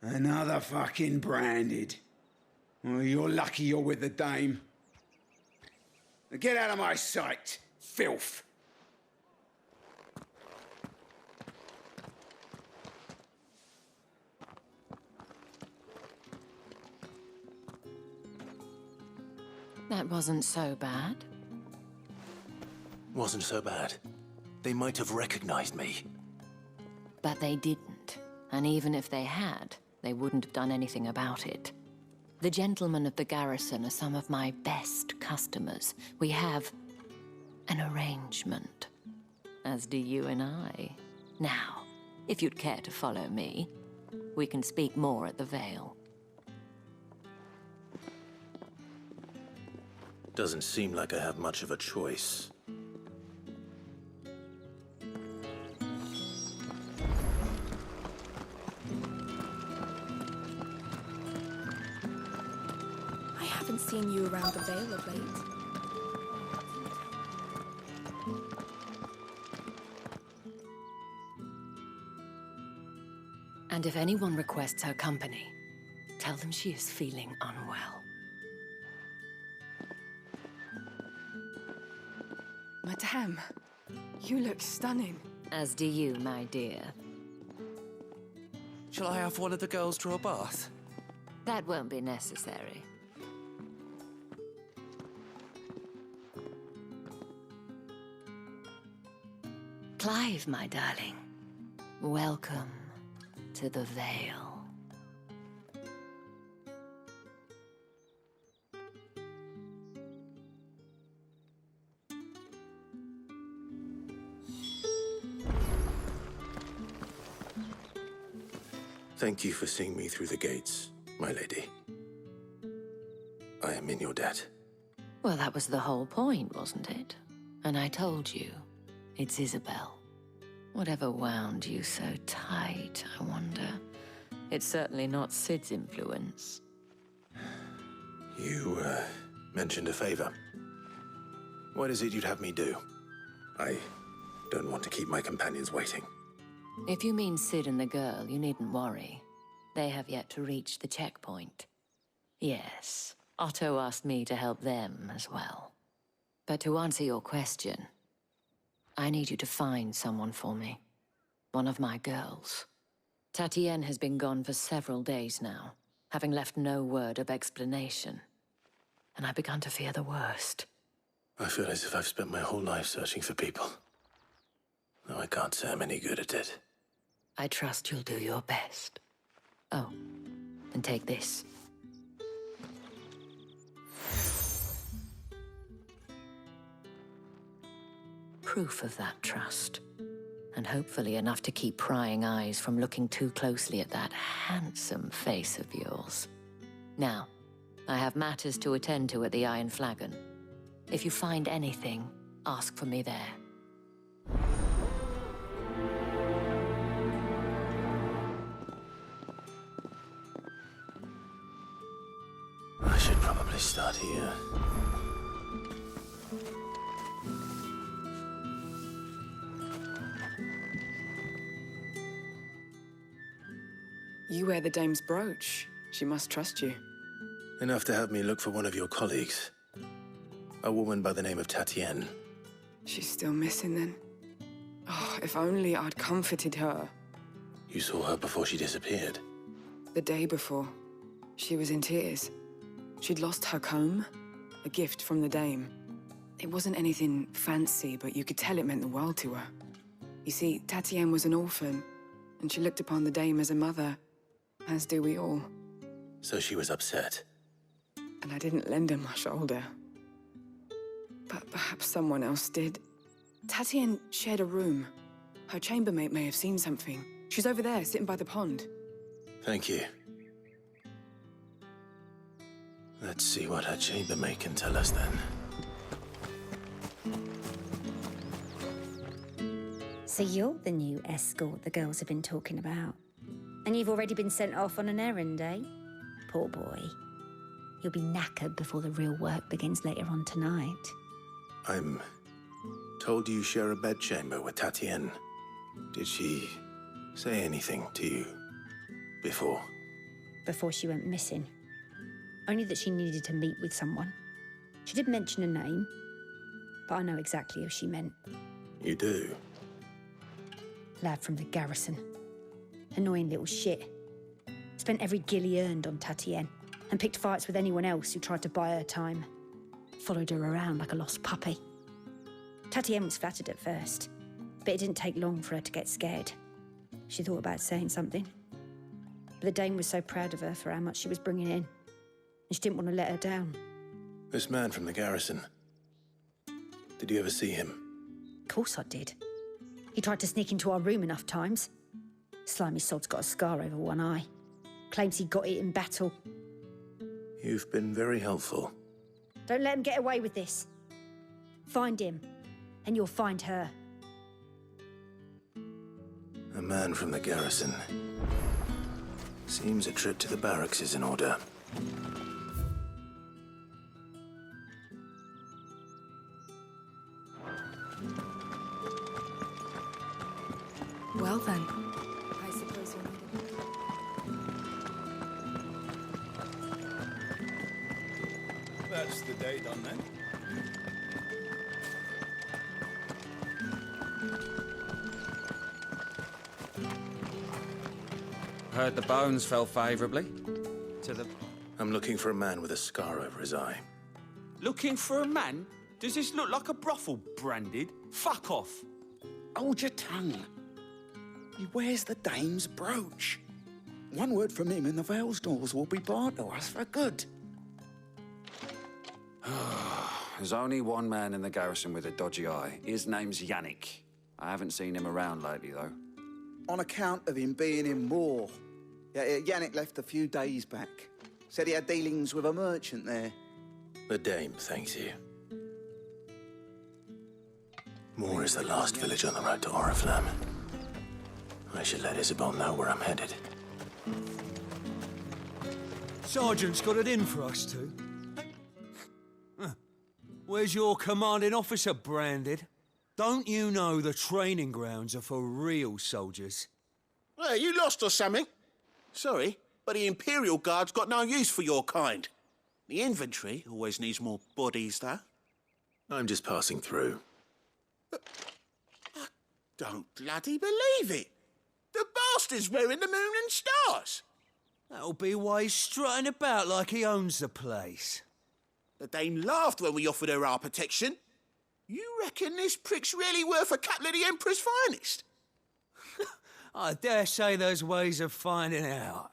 Speaker 6: Another fucking branded. Well, you're lucky you're with the dame. Now get out of my sight, filth.
Speaker 21: That wasn't so bad.
Speaker 1: Wasn't so bad. They might have recognized me.
Speaker 21: But they didn't. And even if they had, they wouldn't have done anything about it. The gentlemen of the garrison are some of my best customers. We have an arrangement, as do you and I. Now, if you'd care to follow me, we can speak more at the Vale.
Speaker 1: Doesn't seem like I have much of a choice.
Speaker 19: I haven't seen you around the Vale of late.
Speaker 21: And if anyone requests her company, tell them she is feeling unwell.
Speaker 19: Madame, you look stunning.
Speaker 21: As do you, my dear.
Speaker 15: Shall I have one of the girls draw a bath?
Speaker 21: That won't be necessary. Clive, my darling. Welcome to the Vale.
Speaker 1: Thank you for seeing me through the gates, my lady. I am in your debt.
Speaker 21: Well, that was the whole point, wasn't it? And I told you, it's Isabel. Whatever wound you so tight, I wonder. It's certainly not Sid's influence.
Speaker 1: You, mentioned a favor. What is it you'd have me do? I don't want to keep my companions waiting.
Speaker 21: If you mean Sid and the girl, you needn't worry. They have yet to reach the checkpoint. Yes, Otto asked me to help them as well. But to answer your question, I need you to find someone for me. One of my girls. Tatienne has been gone for several days now, having left no word of explanation. And I've begun to fear the worst.
Speaker 1: I feel as if I've spent my whole life searching for people. Though I can't say I'm any good at it.
Speaker 21: I trust you'll do your best. Oh, and take this. Proof of that trust. And hopefully enough to keep prying eyes from looking too closely at that handsome face of yours. Now, I have matters to attend to at the Iron Flagon. If you find anything, ask for me there.
Speaker 1: I should probably start here.
Speaker 19: You wear the dame's brooch. She must trust you.
Speaker 1: Enough to have me look for one of your colleagues. A woman by the name of Tatienne.
Speaker 19: She's still missing then. Oh, if only I'd comforted her.
Speaker 1: You saw her before she disappeared?
Speaker 19: The day before. She was in tears. She'd lost her comb, a gift from the dame. It wasn't anything fancy, but you could tell it meant the world to her. You see, Tatienne was an orphan, and she looked upon the dame as a mother, as do we all.
Speaker 1: So she was upset.
Speaker 19: And I didn't lend her my shoulder. But perhaps someone else did. Tatienne shared a room. Her chambermaid may have seen something. She's over there, sitting by the pond.
Speaker 1: Thank you. Let's see what her chambermaid can tell us then.
Speaker 14: So you're the new escort the girls have been talking about. And you've already been sent off on an errand, eh? Poor boy. You'll be knackered before the real work begins later on tonight.
Speaker 1: I'm told you share a bedchamber with Tatienne. Did she say anything to you before?
Speaker 14: Before she went missing. Only that she needed to meet with someone. She did mention a name, but I know exactly who she meant.
Speaker 1: You do?
Speaker 14: Lad from the garrison. Annoying little shit. Spent every gil he earned on Tatienne, and picked fights with anyone else who tried to buy her time. Followed her around like a lost puppy. Tatienne was flattered at first, but it didn't take long for her to get scared. She thought about saying something. But the dame was so proud of her for how much she was bringing in, and she didn't want to let her down.
Speaker 1: This man from the garrison. Did you ever see him?
Speaker 14: Of course I did. He tried to sneak into our room enough times. Slimy sod's got a scar over one eye. Claims he got it in battle.
Speaker 1: You've been very helpful.
Speaker 14: Don't let him get away with this. Find him, and you'll find her.
Speaker 1: A man from the garrison. Seems a trip to the barracks is in order.
Speaker 19: Well then, I suppose you're needed.
Speaker 16: That's the day done then.
Speaker 15: Heard the bones fell favourably to the...
Speaker 1: I'm looking for a man with a scar over his eye.
Speaker 9: Looking for a man? Does this look like a brothel, Branded? Fuck off.
Speaker 5: Hold your tongue. He wears the dame's brooch. One word from him and the Vale's doors will be barred to us for good.
Speaker 15: There's only one man in the garrison with a dodgy eye. His name's Yannick. I haven't seen him around lately, though.
Speaker 5: On account of him being in war. Yeah, Yannick left a few days back. Said he had dealings with a merchant there.
Speaker 1: The dame thanks you. Moor is the last village on the road to Oriflamme. I should let Isabel know where I'm headed.
Speaker 9: Sergeant's got it in for us two. Where's your commanding officer, Branded? Don't you know the training grounds are for real soldiers?
Speaker 22: Hey, you lost or something? Sorry, but the Imperial Guard's got no use for your kind.
Speaker 7: The inventory always needs more bodies, though.
Speaker 1: I'm just passing through.
Speaker 7: I don't bloody believe it. The bastard's wearing the moon and stars.
Speaker 9: That'll be why he's strutting about like he owns the place.
Speaker 7: The dame laughed when we offered her our protection. You reckon this prick's really worth a couple of the Emperor's finest?
Speaker 9: I dare say there's ways of finding out.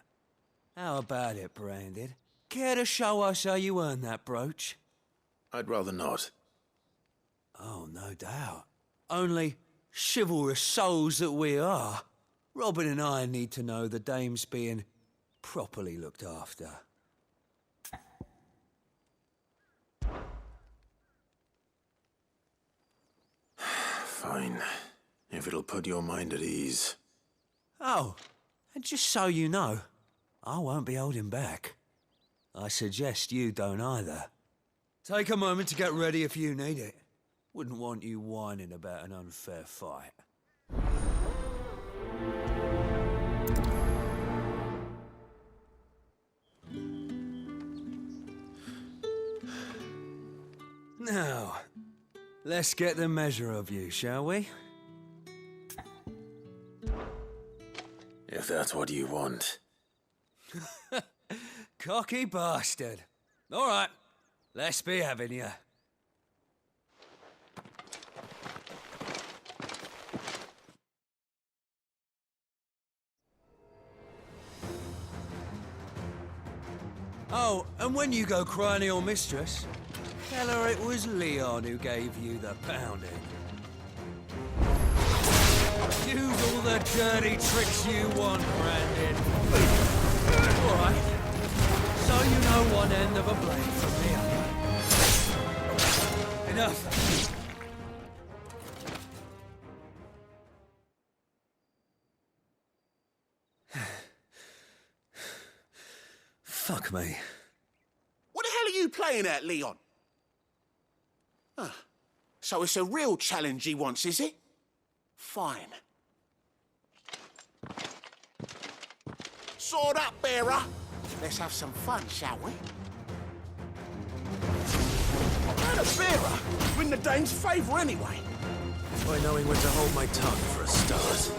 Speaker 9: How about it, Branded? Care to show us how you earned that brooch?
Speaker 1: I'd rather not.
Speaker 9: Oh, no doubt. Only chivalrous souls that we are, Robin and I need to know the dame's being properly looked after.
Speaker 1: Fine. If it'll put your mind at ease.
Speaker 9: Oh, and just so you know, I won't be holding back. I suggest you don't either. Take a moment to get ready if you need it. Wouldn't want you whining about an unfair fight. Now, let's get the measure of you, shall we?
Speaker 1: If that's what you want.
Speaker 9: Cocky bastard. All right, let's be having you. Oh, and when you go crying to your mistress, tell her it was Leon who gave you the pounding. Use all the dirty tricks you want, Branded. All right. So you know one end of a blade from the other. Enough. Fuck me.
Speaker 7: What the hell are you playing at, Leon? So it's a real challenge he wants, is it? Fine. Sword up, bearer. Let's have some fun, shall we? How the bearer win the dame's favour anyway?
Speaker 1: By knowing when to hold my tongue for a start.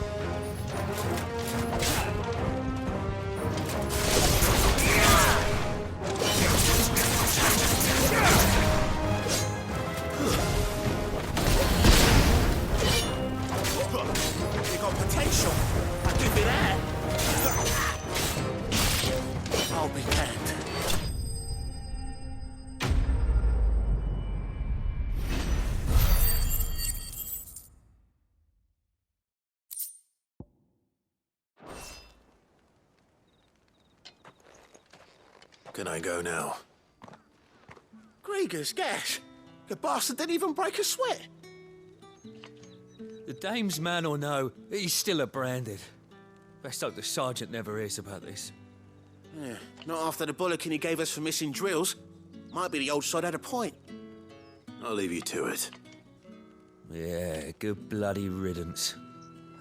Speaker 7: You got potential. I'll give you that. I'll be damned.
Speaker 1: Can I go now?
Speaker 7: Grieger's gas. The bastard didn't even break a sweat.
Speaker 9: The dame's man or no, he's still a Branded. Best hope the sergeant never hears about this.
Speaker 7: Yeah, not after the bollocking he gave us for missing drills. Might be the old sod had a point.
Speaker 1: I'll leave you to it.
Speaker 9: Yeah, good bloody riddance.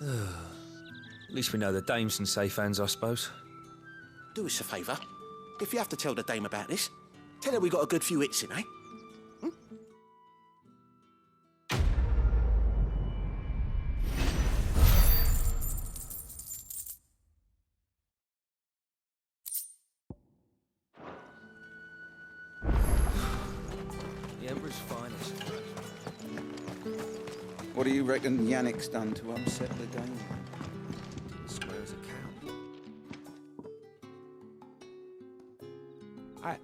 Speaker 9: At least we know the dame's in safe hands, I suppose.
Speaker 7: Do us a favour. If you have to tell the dame about this, tell her we got a good few hits in, eh?
Speaker 9: The Emperor's finest.
Speaker 5: What do you reckon Yannick's done to upset the dame?
Speaker 9: Square as a cow.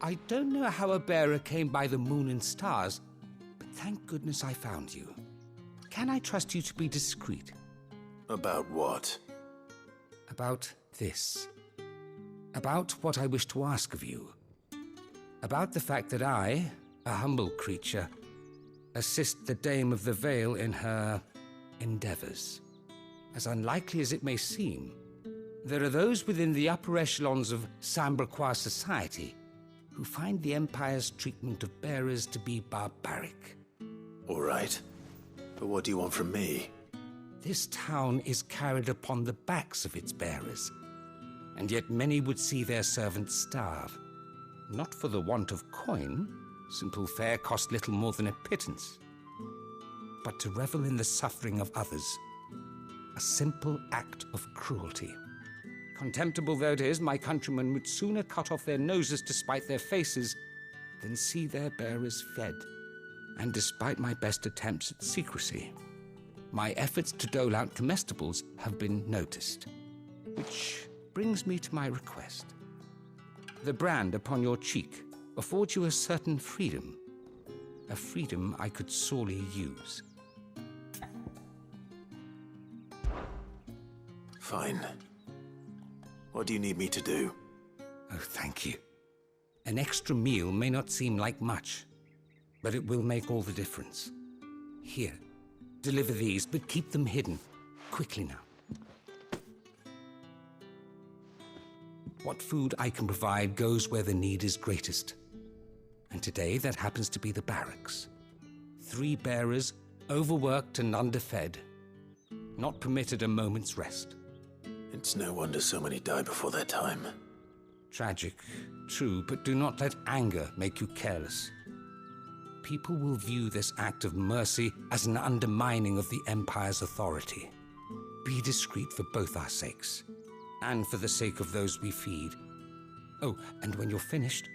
Speaker 22: I don't know how a bearer came by the moon and stars, but thank goodness I found you. Can I trust you to be discreet?
Speaker 1: About what?
Speaker 22: About this. About what I wish to ask of you. About the fact that I, a humble creature, assist the Dame of the Vale in her endeavors. As unlikely as it may seem, there are those within the upper echelons of Samberquois society who find the Empire's treatment of bearers to be barbaric.
Speaker 1: All right. But what do you want from me?
Speaker 22: This town is carried upon the backs of its bearers, and yet many would see their servants starve. not for the want of coin, simple fare cost little more than a pittance, but to revel in the suffering of others, a simple act of cruelty. Contemptible though it is, my countrymen would sooner cut off their noses to spite their faces than see their bearers fed. And despite my best attempts at secrecy, my efforts to dole out comestibles have been noticed. Which brings me to my request. The brand upon your cheek affords you a certain freedom, a freedom I could sorely use.
Speaker 1: Fine. What do you need me to do?
Speaker 22: Oh, thank you. An extra meal may not seem like much, but it will make all the difference. Here, deliver these, but keep them hidden. Quickly now. What food I can provide goes where the need is greatest. And today, that happens to be the barracks. 3 bearers, overworked and underfed, not permitted a moment's rest.
Speaker 1: It's no wonder so many die before their time.
Speaker 22: Tragic, true, but do not let anger make you careless. People will view this act of mercy as an undermining of the Empire's authority. Be discreet for both our sakes, and for the sake of those we feed. Oh, and when you're finished,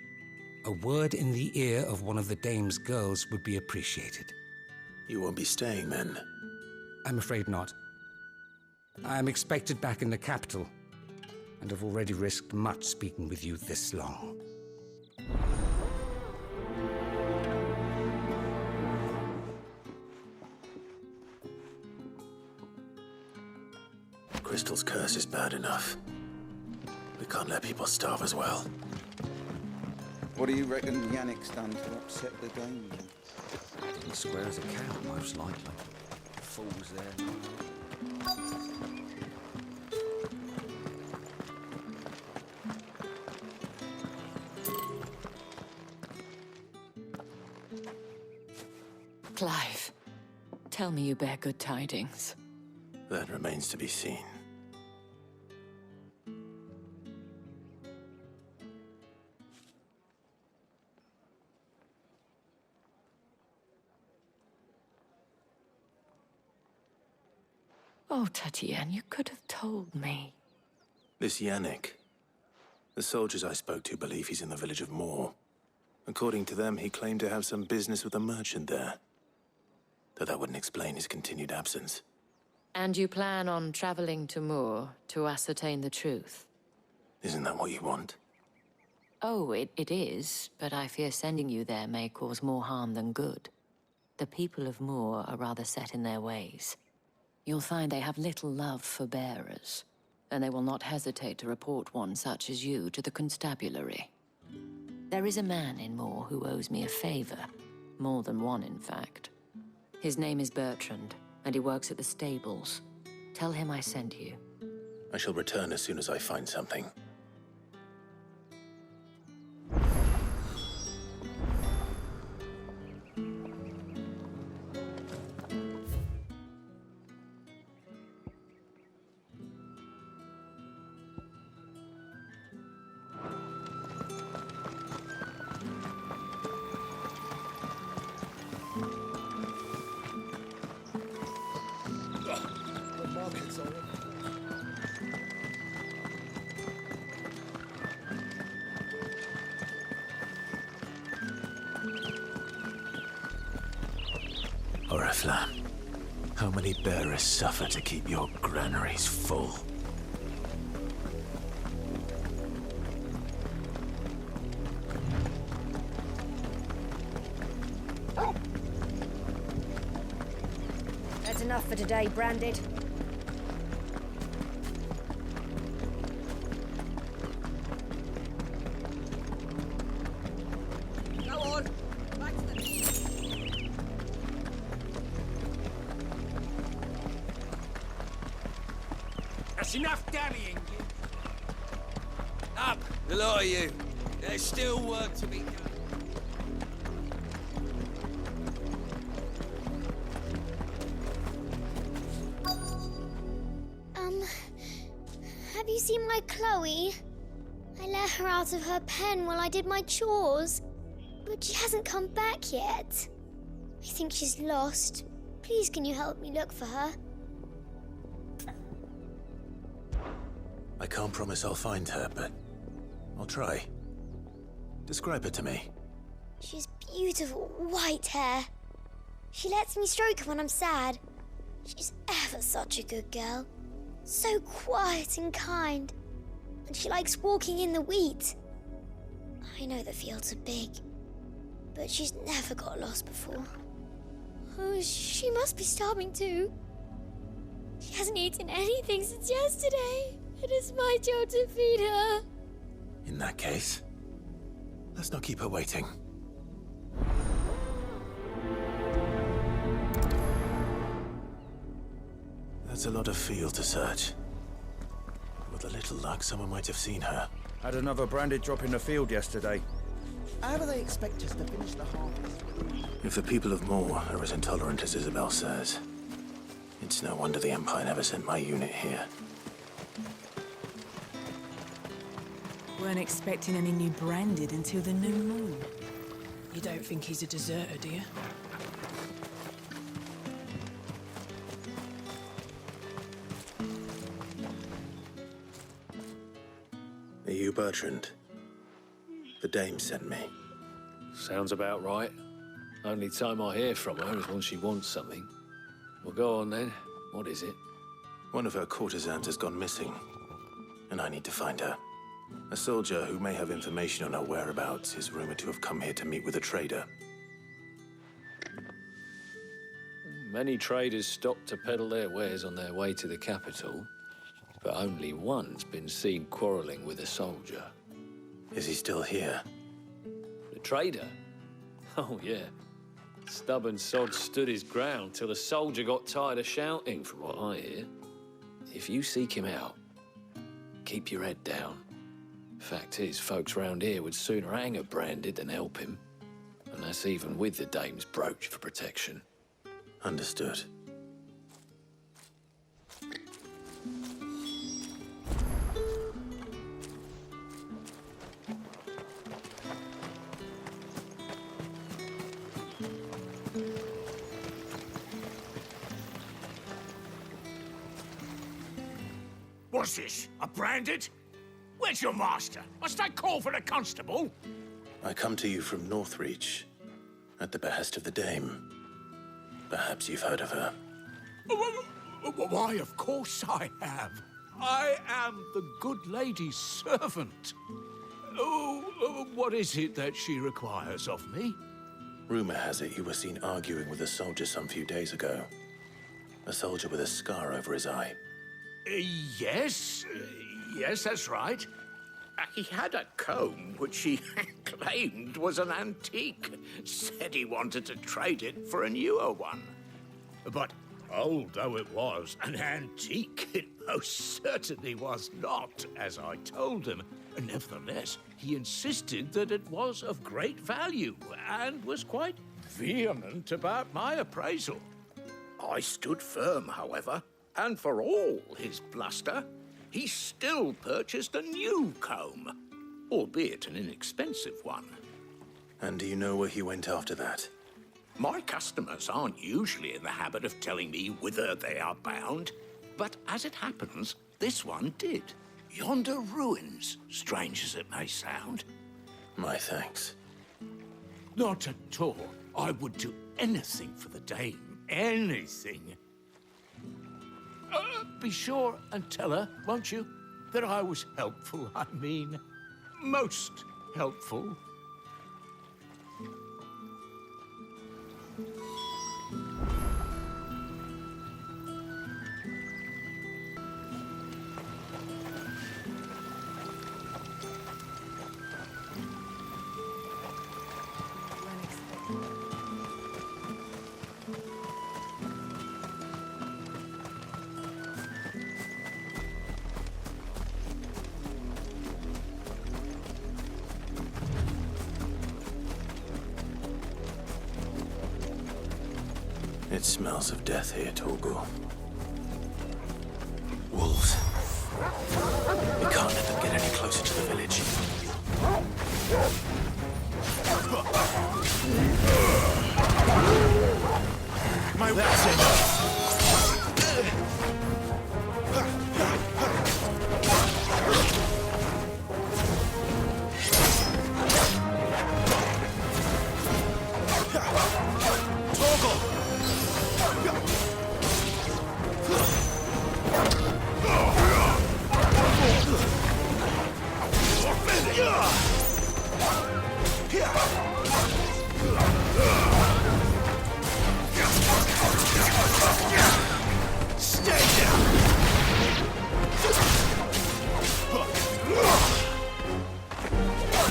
Speaker 22: a word in the ear of one of the dame's girls would be appreciated.
Speaker 1: You won't be staying, then?
Speaker 22: I'm afraid not. I am expected back in the capital, and have already risked much speaking with you this long.
Speaker 1: Crystal's curse is bad enough. We can't let people starve as well.
Speaker 5: What do you reckon Yannick's done to upset the game?
Speaker 15: He's square as a cow, most likely. Fool's there.
Speaker 21: Clive, tell me you bear good tidings.
Speaker 1: That remains to be seen.
Speaker 21: Oh, Tatienne, you could have told me.
Speaker 1: This Yannick. The soldiers I spoke to believe he's in the village of Moor. According to them, he claimed to have some business with a merchant there. Though that wouldn't explain his continued absence.
Speaker 21: And you plan on traveling to Moor to ascertain the truth?
Speaker 1: Isn't that what you want?
Speaker 21: Oh, it is, but I fear sending you there may cause more harm than good. The people of Moor are rather set in their ways. You'll find they have little love for bearers, and they will not hesitate to report one such as you to the constabulary. There is a man in Moor who owes me a favor. More than one, in fact. His name is Bertrand, and he works at the stables. Tell him I sent you.
Speaker 1: I shall return as soon as I find something. Oriflamme, how many bearers suffer to keep your granaries full?
Speaker 14: That's enough for today, Branded.
Speaker 13: Go on! Back to the team! That's enough dallying, you.
Speaker 9: Up, the lot of you. There's still work to be done.
Speaker 10: Have you seen my Chloe?
Speaker 8: I let her out of her pen while I did my chores, but she hasn't come back yet. I think she's lost. Please, can you help me look for her?
Speaker 1: I can't promise I'll find her, but I'll try. Describe her to me.
Speaker 8: She's beautiful white hair. She lets me stroke her when I'm sad. She's ever such a good girl. So quiet and kind. And she likes walking in the wheat. I know the fields are big, but she's never got lost before. Oh, she must be starving too. She hasn't eaten anything since yesterday. It is my job to feed her.
Speaker 1: In that case, let's not keep her waiting. That's a lot of field to search. With a little luck, someone might have seen her.
Speaker 11: Had another branded drop in the field yesterday.
Speaker 7: How do they expect us to finish the harvest?
Speaker 1: If the people of Moor are as intolerant as Isabel says, it's no wonder the Empire never sent my unit here.
Speaker 23: Weren't expecting any new branded until the new moon. You don't think he's a deserter, do you?
Speaker 1: Are you Bertrand? The dame sent me.
Speaker 18: Sounds about right. Only time I hear from her is when she wants something. Well, go on then. What is it?
Speaker 1: One of her courtesans has gone missing, and I need to find her. A soldier who may have information on her whereabouts is rumored to have come here to meet with a trader.
Speaker 18: Many traders stop to peddle their wares on their way to the capital, but only one's been seen quarreling with a soldier.
Speaker 1: Is he still here?
Speaker 18: The trader? Oh, yeah. Stubborn sod stood his ground till the soldier got tired of shouting, from what I hear. If you seek him out, keep your head down. Fact is, folks round here would sooner hang a branded than help him. And that's even with the dame's brooch for protection.
Speaker 1: Understood.
Speaker 6: What's this? A branded? Where's your master? Must I call for the constable?
Speaker 1: I come to you from Northreach, at the behest of the dame. Perhaps you've heard of her.
Speaker 6: Why, of course I have. I am the good lady's servant. Oh, what is it that she requires of me?
Speaker 1: Rumor has it you were seen arguing with a soldier some few days ago. A soldier with a scar over his eye.
Speaker 6: Yes, that's right. He had a comb which he claimed was an antique. Said he wanted to trade it for a newer one. But old though it was, an antique it most certainly was not, as I told him. Nevertheless, he insisted that it was of great value and was quite vehement about my appraisal. I stood firm, however, and for all his bluster, he still purchased a new comb, albeit an inexpensive one.
Speaker 1: And do you know where he went after that?
Speaker 6: My customers aren't usually in the habit of telling me whither they are bound, but as it happens, this one did. Yonder ruins, strange as it may sound.
Speaker 1: My thanks.
Speaker 6: Not at all. I would do anything for the dame. Anything. Be sure and tell her, won't you, that I was helpful, I mean, most helpful.
Speaker 1: It smells of death here, Torgal. Wolves. We can't let them get any closer to the village.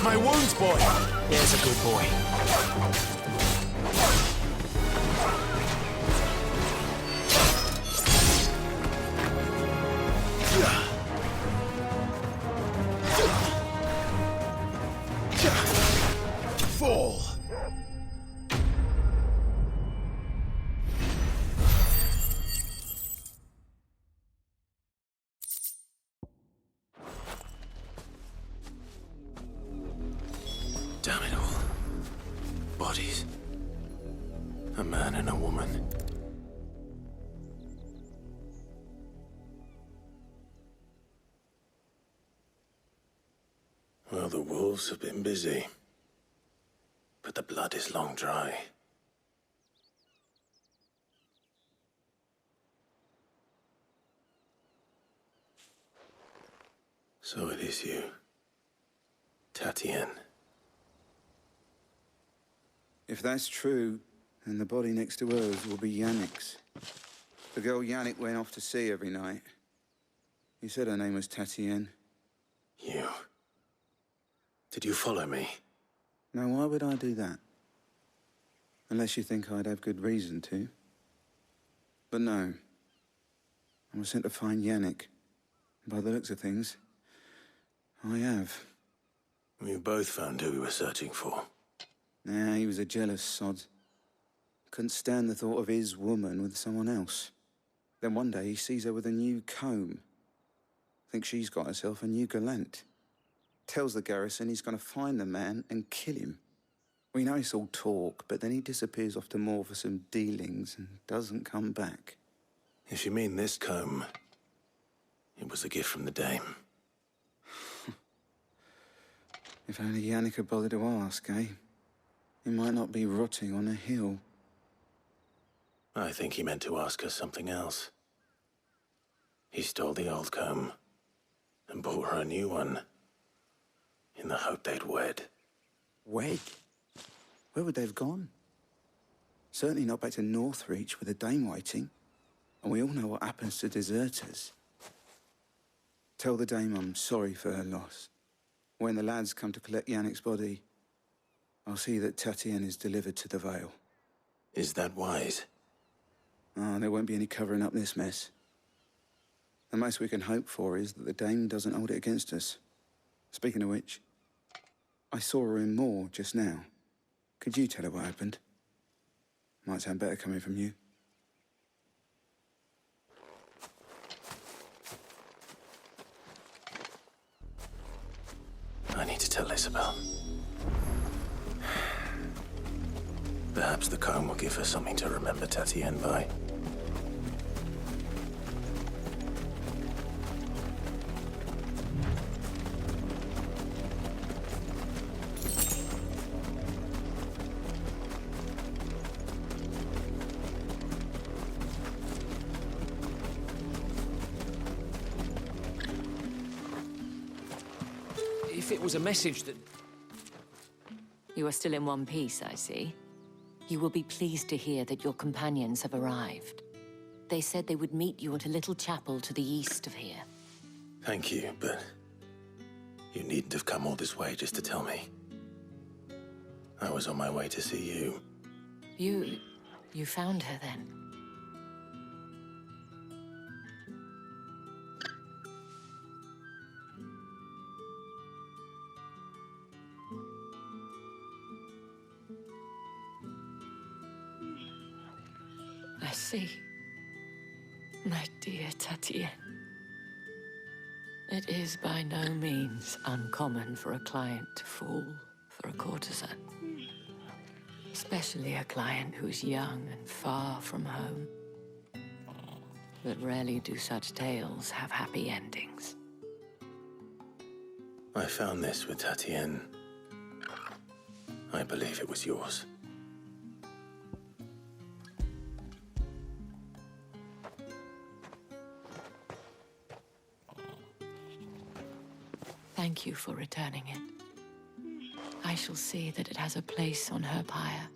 Speaker 16: Tend my wounds, boy.
Speaker 18: There's a good boy.
Speaker 16: Fall.
Speaker 1: Damn it all. Bodies. A man and a woman. Well, the wolves have been busy. But the blood is long dry. So it is you, Tatien.
Speaker 5: If that's true, then the body next to hers will be Yannick's. The girl Yannick went off to sea every night. He said her name was Tatien.
Speaker 1: You. Did you follow me?
Speaker 5: Now, why would I do that? Unless you think I'd have good reason to. But no. I was sent to find Yannick. By the looks of things, I have.
Speaker 1: We both found who we were searching for.
Speaker 5: Nah, he was a jealous sod. Couldn't stand the thought of his woman with someone else. Then one day he sees her with a new comb. Thinks she's got herself a new gallant. Tells the garrison he's going to find the man and kill him. We know it's all talk, but then he disappears off to Moor for some dealings and doesn't come back.
Speaker 1: If you mean this comb, it was a gift from the dame.
Speaker 5: If only Yannick had bothered to ask, eh? He might not be rotting on a hill.
Speaker 1: I think he meant to ask us something else. He stole the old comb and bought her a new one in the hope they'd wed.
Speaker 5: Wed? Where would they have gone? Certainly not back to Northreach with a dame waiting. And we all know what happens to deserters. Tell the dame I'm sorry for her loss. When the lads come to collect Yannick's body, I'll see that Tatien is delivered to the Vale.
Speaker 1: Is that wise?
Speaker 5: Oh, there won't be any covering up this mess. The most we can hope for is that the dame doesn't hold it against us. Speaking of which, I saw her in Moor just now. Could you tell her what happened? Might sound better coming from you.
Speaker 1: I need to tell Isabel. Perhaps the comb will give her something to remember Tatien by.
Speaker 17: If it was a message that...
Speaker 21: You are still in one piece, I see. You will be pleased to hear that your companions have arrived. They said they would meet you at a little chapel to the east of here.
Speaker 1: Thank you, but you needn't have come all this way just to tell me. I was on my way to see you.
Speaker 21: You found her then? I see. My dear Tatien. It is by no means uncommon for a client to fall for a courtesan. Especially a client who's young and far from home. But rarely do such tales have happy endings.
Speaker 1: I found this with Tatien. I believe it was yours.
Speaker 21: Thank you for returning it. I shall see that it has a place on her pyre.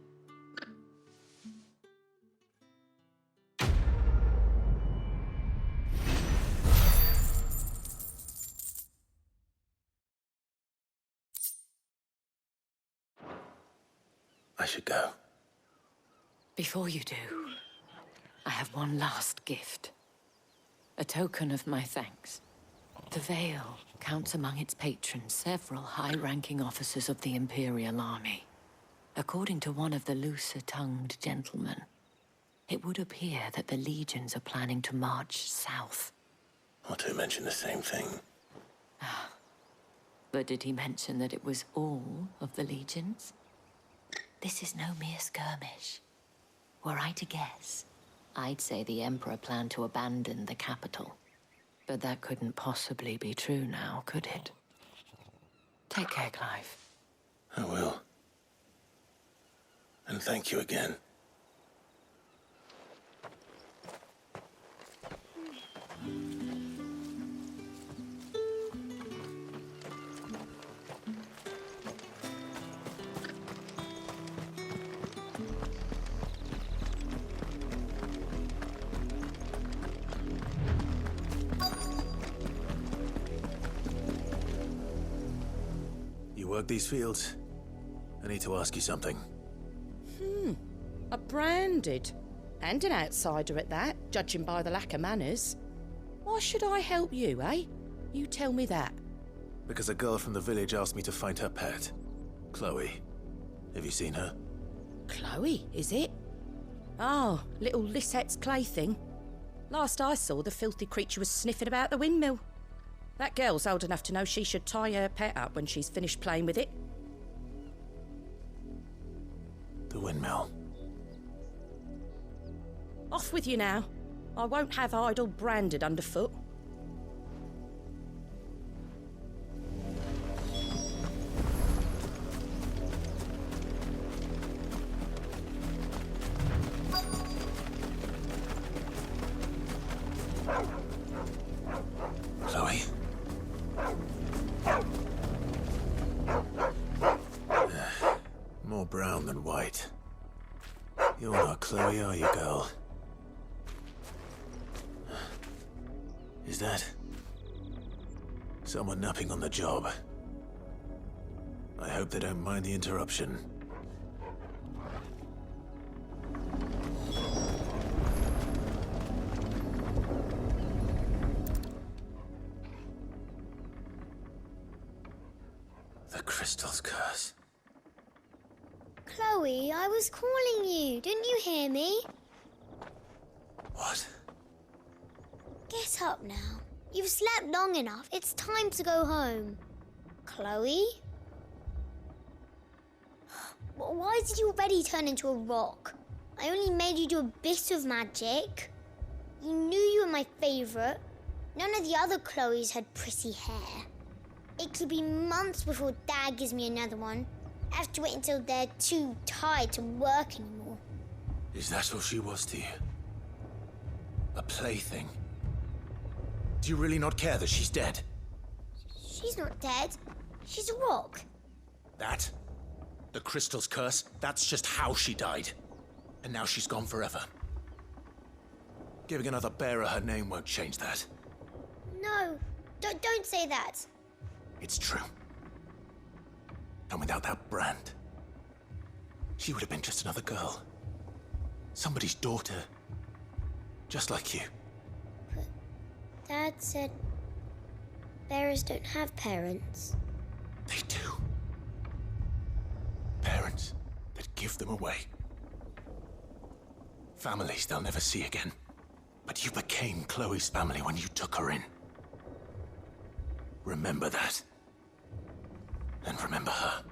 Speaker 1: I should go.
Speaker 21: Before you do, I have one last gift. A token of my thanks. The Vale counts among its patrons several high-ranking officers of the Imperial Army. According to one of the looser-tongued gentlemen, it would appear that the legions are planning to march south.
Speaker 1: Otto mentioned the same thing.
Speaker 21: But did he mention that it was all of the legions? This is no mere skirmish. Were I to guess, I'd say the Emperor planned to abandon the capital. But that couldn't possibly be true now, could it? Take care, Clive.
Speaker 1: I will. And thank you again. You work these fields? I need to ask you something.
Speaker 2: A branded. And an outsider at that, judging by the lack of manners. Why should I help you, eh? You tell me that.
Speaker 1: Because a girl from the village asked me to find her pet. Chloe. Have you seen her?
Speaker 2: Chloe, is it? Oh, little Lisette's plaything. Last I saw, the filthy creature was sniffing about the windmill. That girl's old enough to know she should tie her pet up when she's finished playing with it.
Speaker 1: The windmill.
Speaker 2: Off with you now. I won't have idle branded underfoot.
Speaker 1: Chloe? More brown than white. You're not Chloe, are you, girl? Is that someone napping on the job? I hope they don't mind the interruption. The crystal's curse.
Speaker 8: Chloe, I was calling you. Didn't you hear me?
Speaker 1: What?
Speaker 8: Get up now. You've slept long enough. It's time to go home. Chloe? Why did you already turn into a rock? I only made you do a bit of magic. You knew you were my favourite. None of the other Chloes had pretty hair. It could be months before Dad gives me another one. I have to wait until they're too tired to work anymore.
Speaker 1: Is that all she was to you? A plaything? Do you really not care that she's dead?
Speaker 8: She's not dead. She's a rock.
Speaker 1: That? The crystal's curse? That's just how she died. And now she's gone forever. Giving another bearer her name won't change that.
Speaker 8: No, don't say that.
Speaker 1: It's true. And without that brand, she would have been just another girl. Somebody's daughter. Just like you.
Speaker 8: But Dad said bearers don't have parents.
Speaker 1: They do. Parents that give them away. Families they'll never see again. But you became Chloe's family when you took her in. Remember that. And remember her.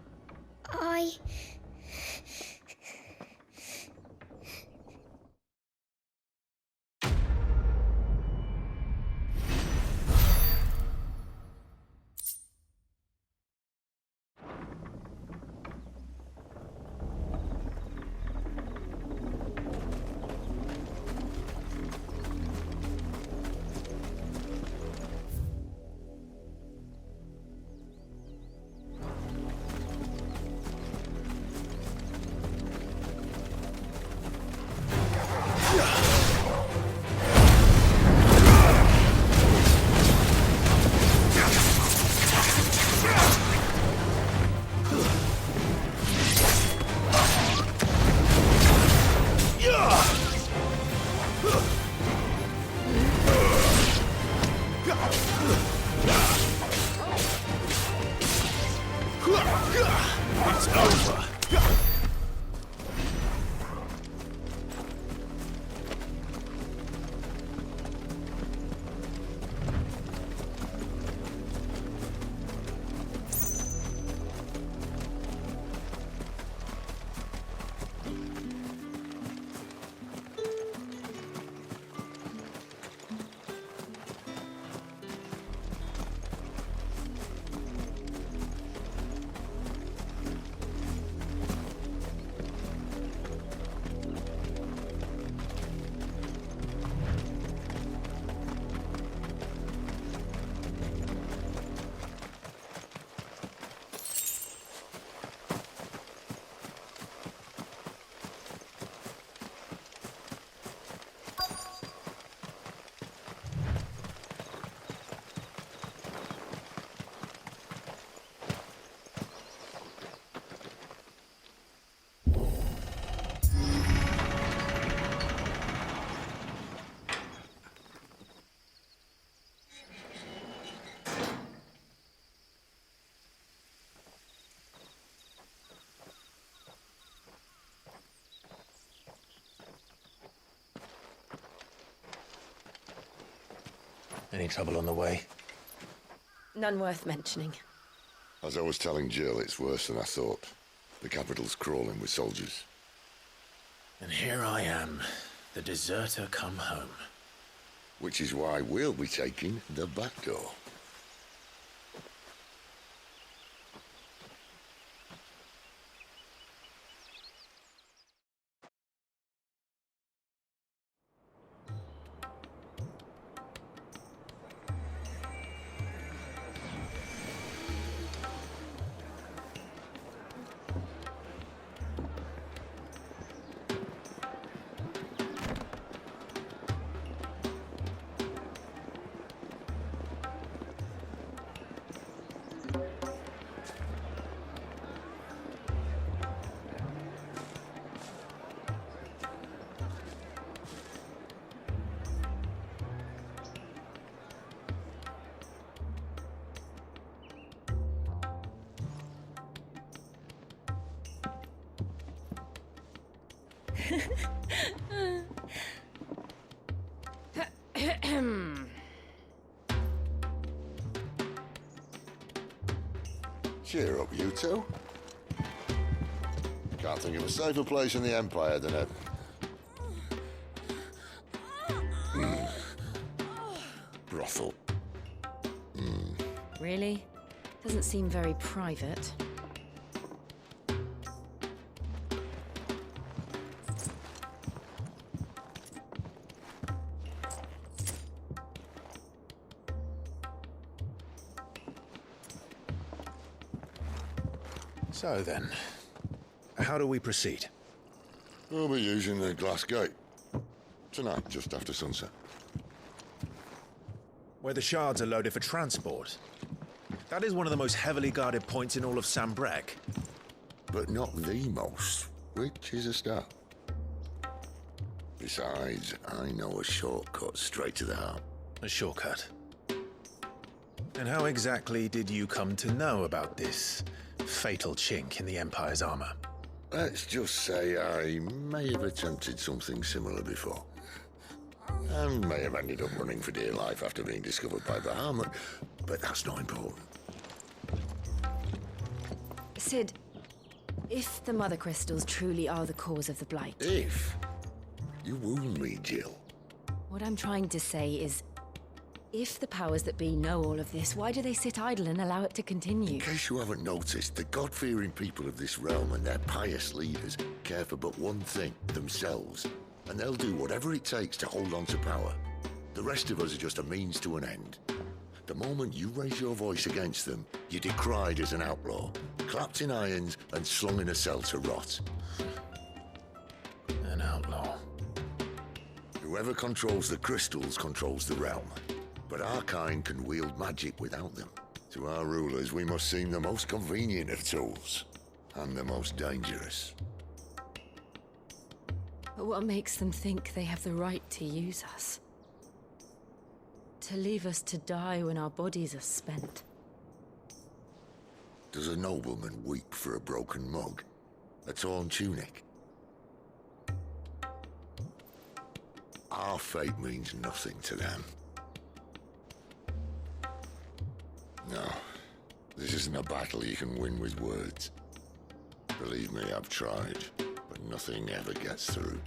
Speaker 1: It's over. Any trouble on the way?
Speaker 2: None worth mentioning.
Speaker 3: As I was telling Jill, it's worse than I thought. The capital's crawling with soldiers.
Speaker 1: And here I am, the deserter come home.
Speaker 3: Which is why we'll be taking the back door. Cheer up, you two. Can't think of a safer place in the Empire than a... brothel.
Speaker 2: Really? Doesn't seem very private.
Speaker 1: So then, how do we proceed?
Speaker 3: We'll be using the glass gate. Tonight, just after sunset.
Speaker 1: Where the shards are loaded for transport. That is one of the most heavily guarded points in all of Sambrek.
Speaker 3: But not the most, which is a start. Besides, I know a shortcut straight to the heart.
Speaker 1: A shortcut? And how exactly did you come to know about this fatal chink in the Empire's armor?
Speaker 3: Let's just say I may have attempted something similar before. And may have ended up running for dear life after being discovered by Bahamut, but that's not important.
Speaker 2: Sid, if the Mother Crystals truly are the cause of the Blight...
Speaker 3: If? You wound me, Jill.
Speaker 2: What I'm trying to say is, if the powers that be know all of this, why do they sit idle and allow it to continue?
Speaker 3: In case you haven't noticed, the God-fearing people of this realm and their pious leaders care for but one thing, themselves. And they'll do whatever it takes to hold on to power. The rest of us are just a means to an end. The moment you raise your voice against them, you're decried as an outlaw, clapped in irons and slung in a cell to rot.
Speaker 1: An outlaw.
Speaker 3: Whoever controls the crystals controls the realm. But our kind can wield magic without them. To our rulers, we must seem the most convenient of tools. And the most dangerous.
Speaker 2: But what makes them think they have the right to use us? To leave us to die when our bodies are spent?
Speaker 3: Does a nobleman weep for a broken mug? A torn tunic? Our fate means nothing to them. No, this isn't a battle you can win with words. Believe me, I've tried, but nothing ever gets through.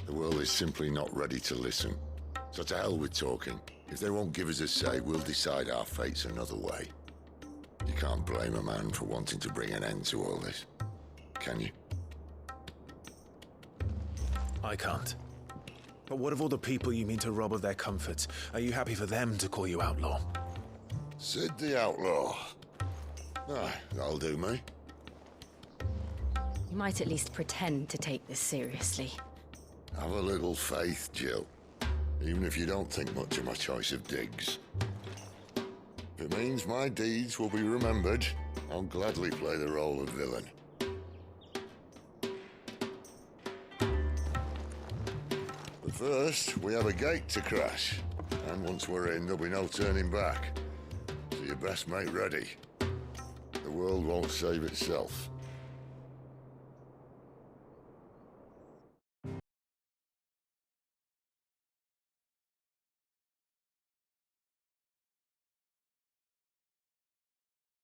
Speaker 3: The world is simply not ready to listen. So to hell with talking. If they won't give us a say, we'll decide our fates another way. You can't blame a man for wanting to bring an end to all this, can you?
Speaker 1: I can't. But what of all the people you mean to rob of their comforts? Are you happy for them to call you outlaw?
Speaker 3: Sid the Outlaw. Ah, that'll do me.
Speaker 10: You might at least pretend to take this seriously.
Speaker 3: Have a little faith, Jill. Even if you don't think much of my choice of digs. If it means my deeds will be remembered, I'll gladly play the role of villain. But first, we have a gate to crash. And once we're in, there'll be no turning back. So you best make ready. The world won't save itself.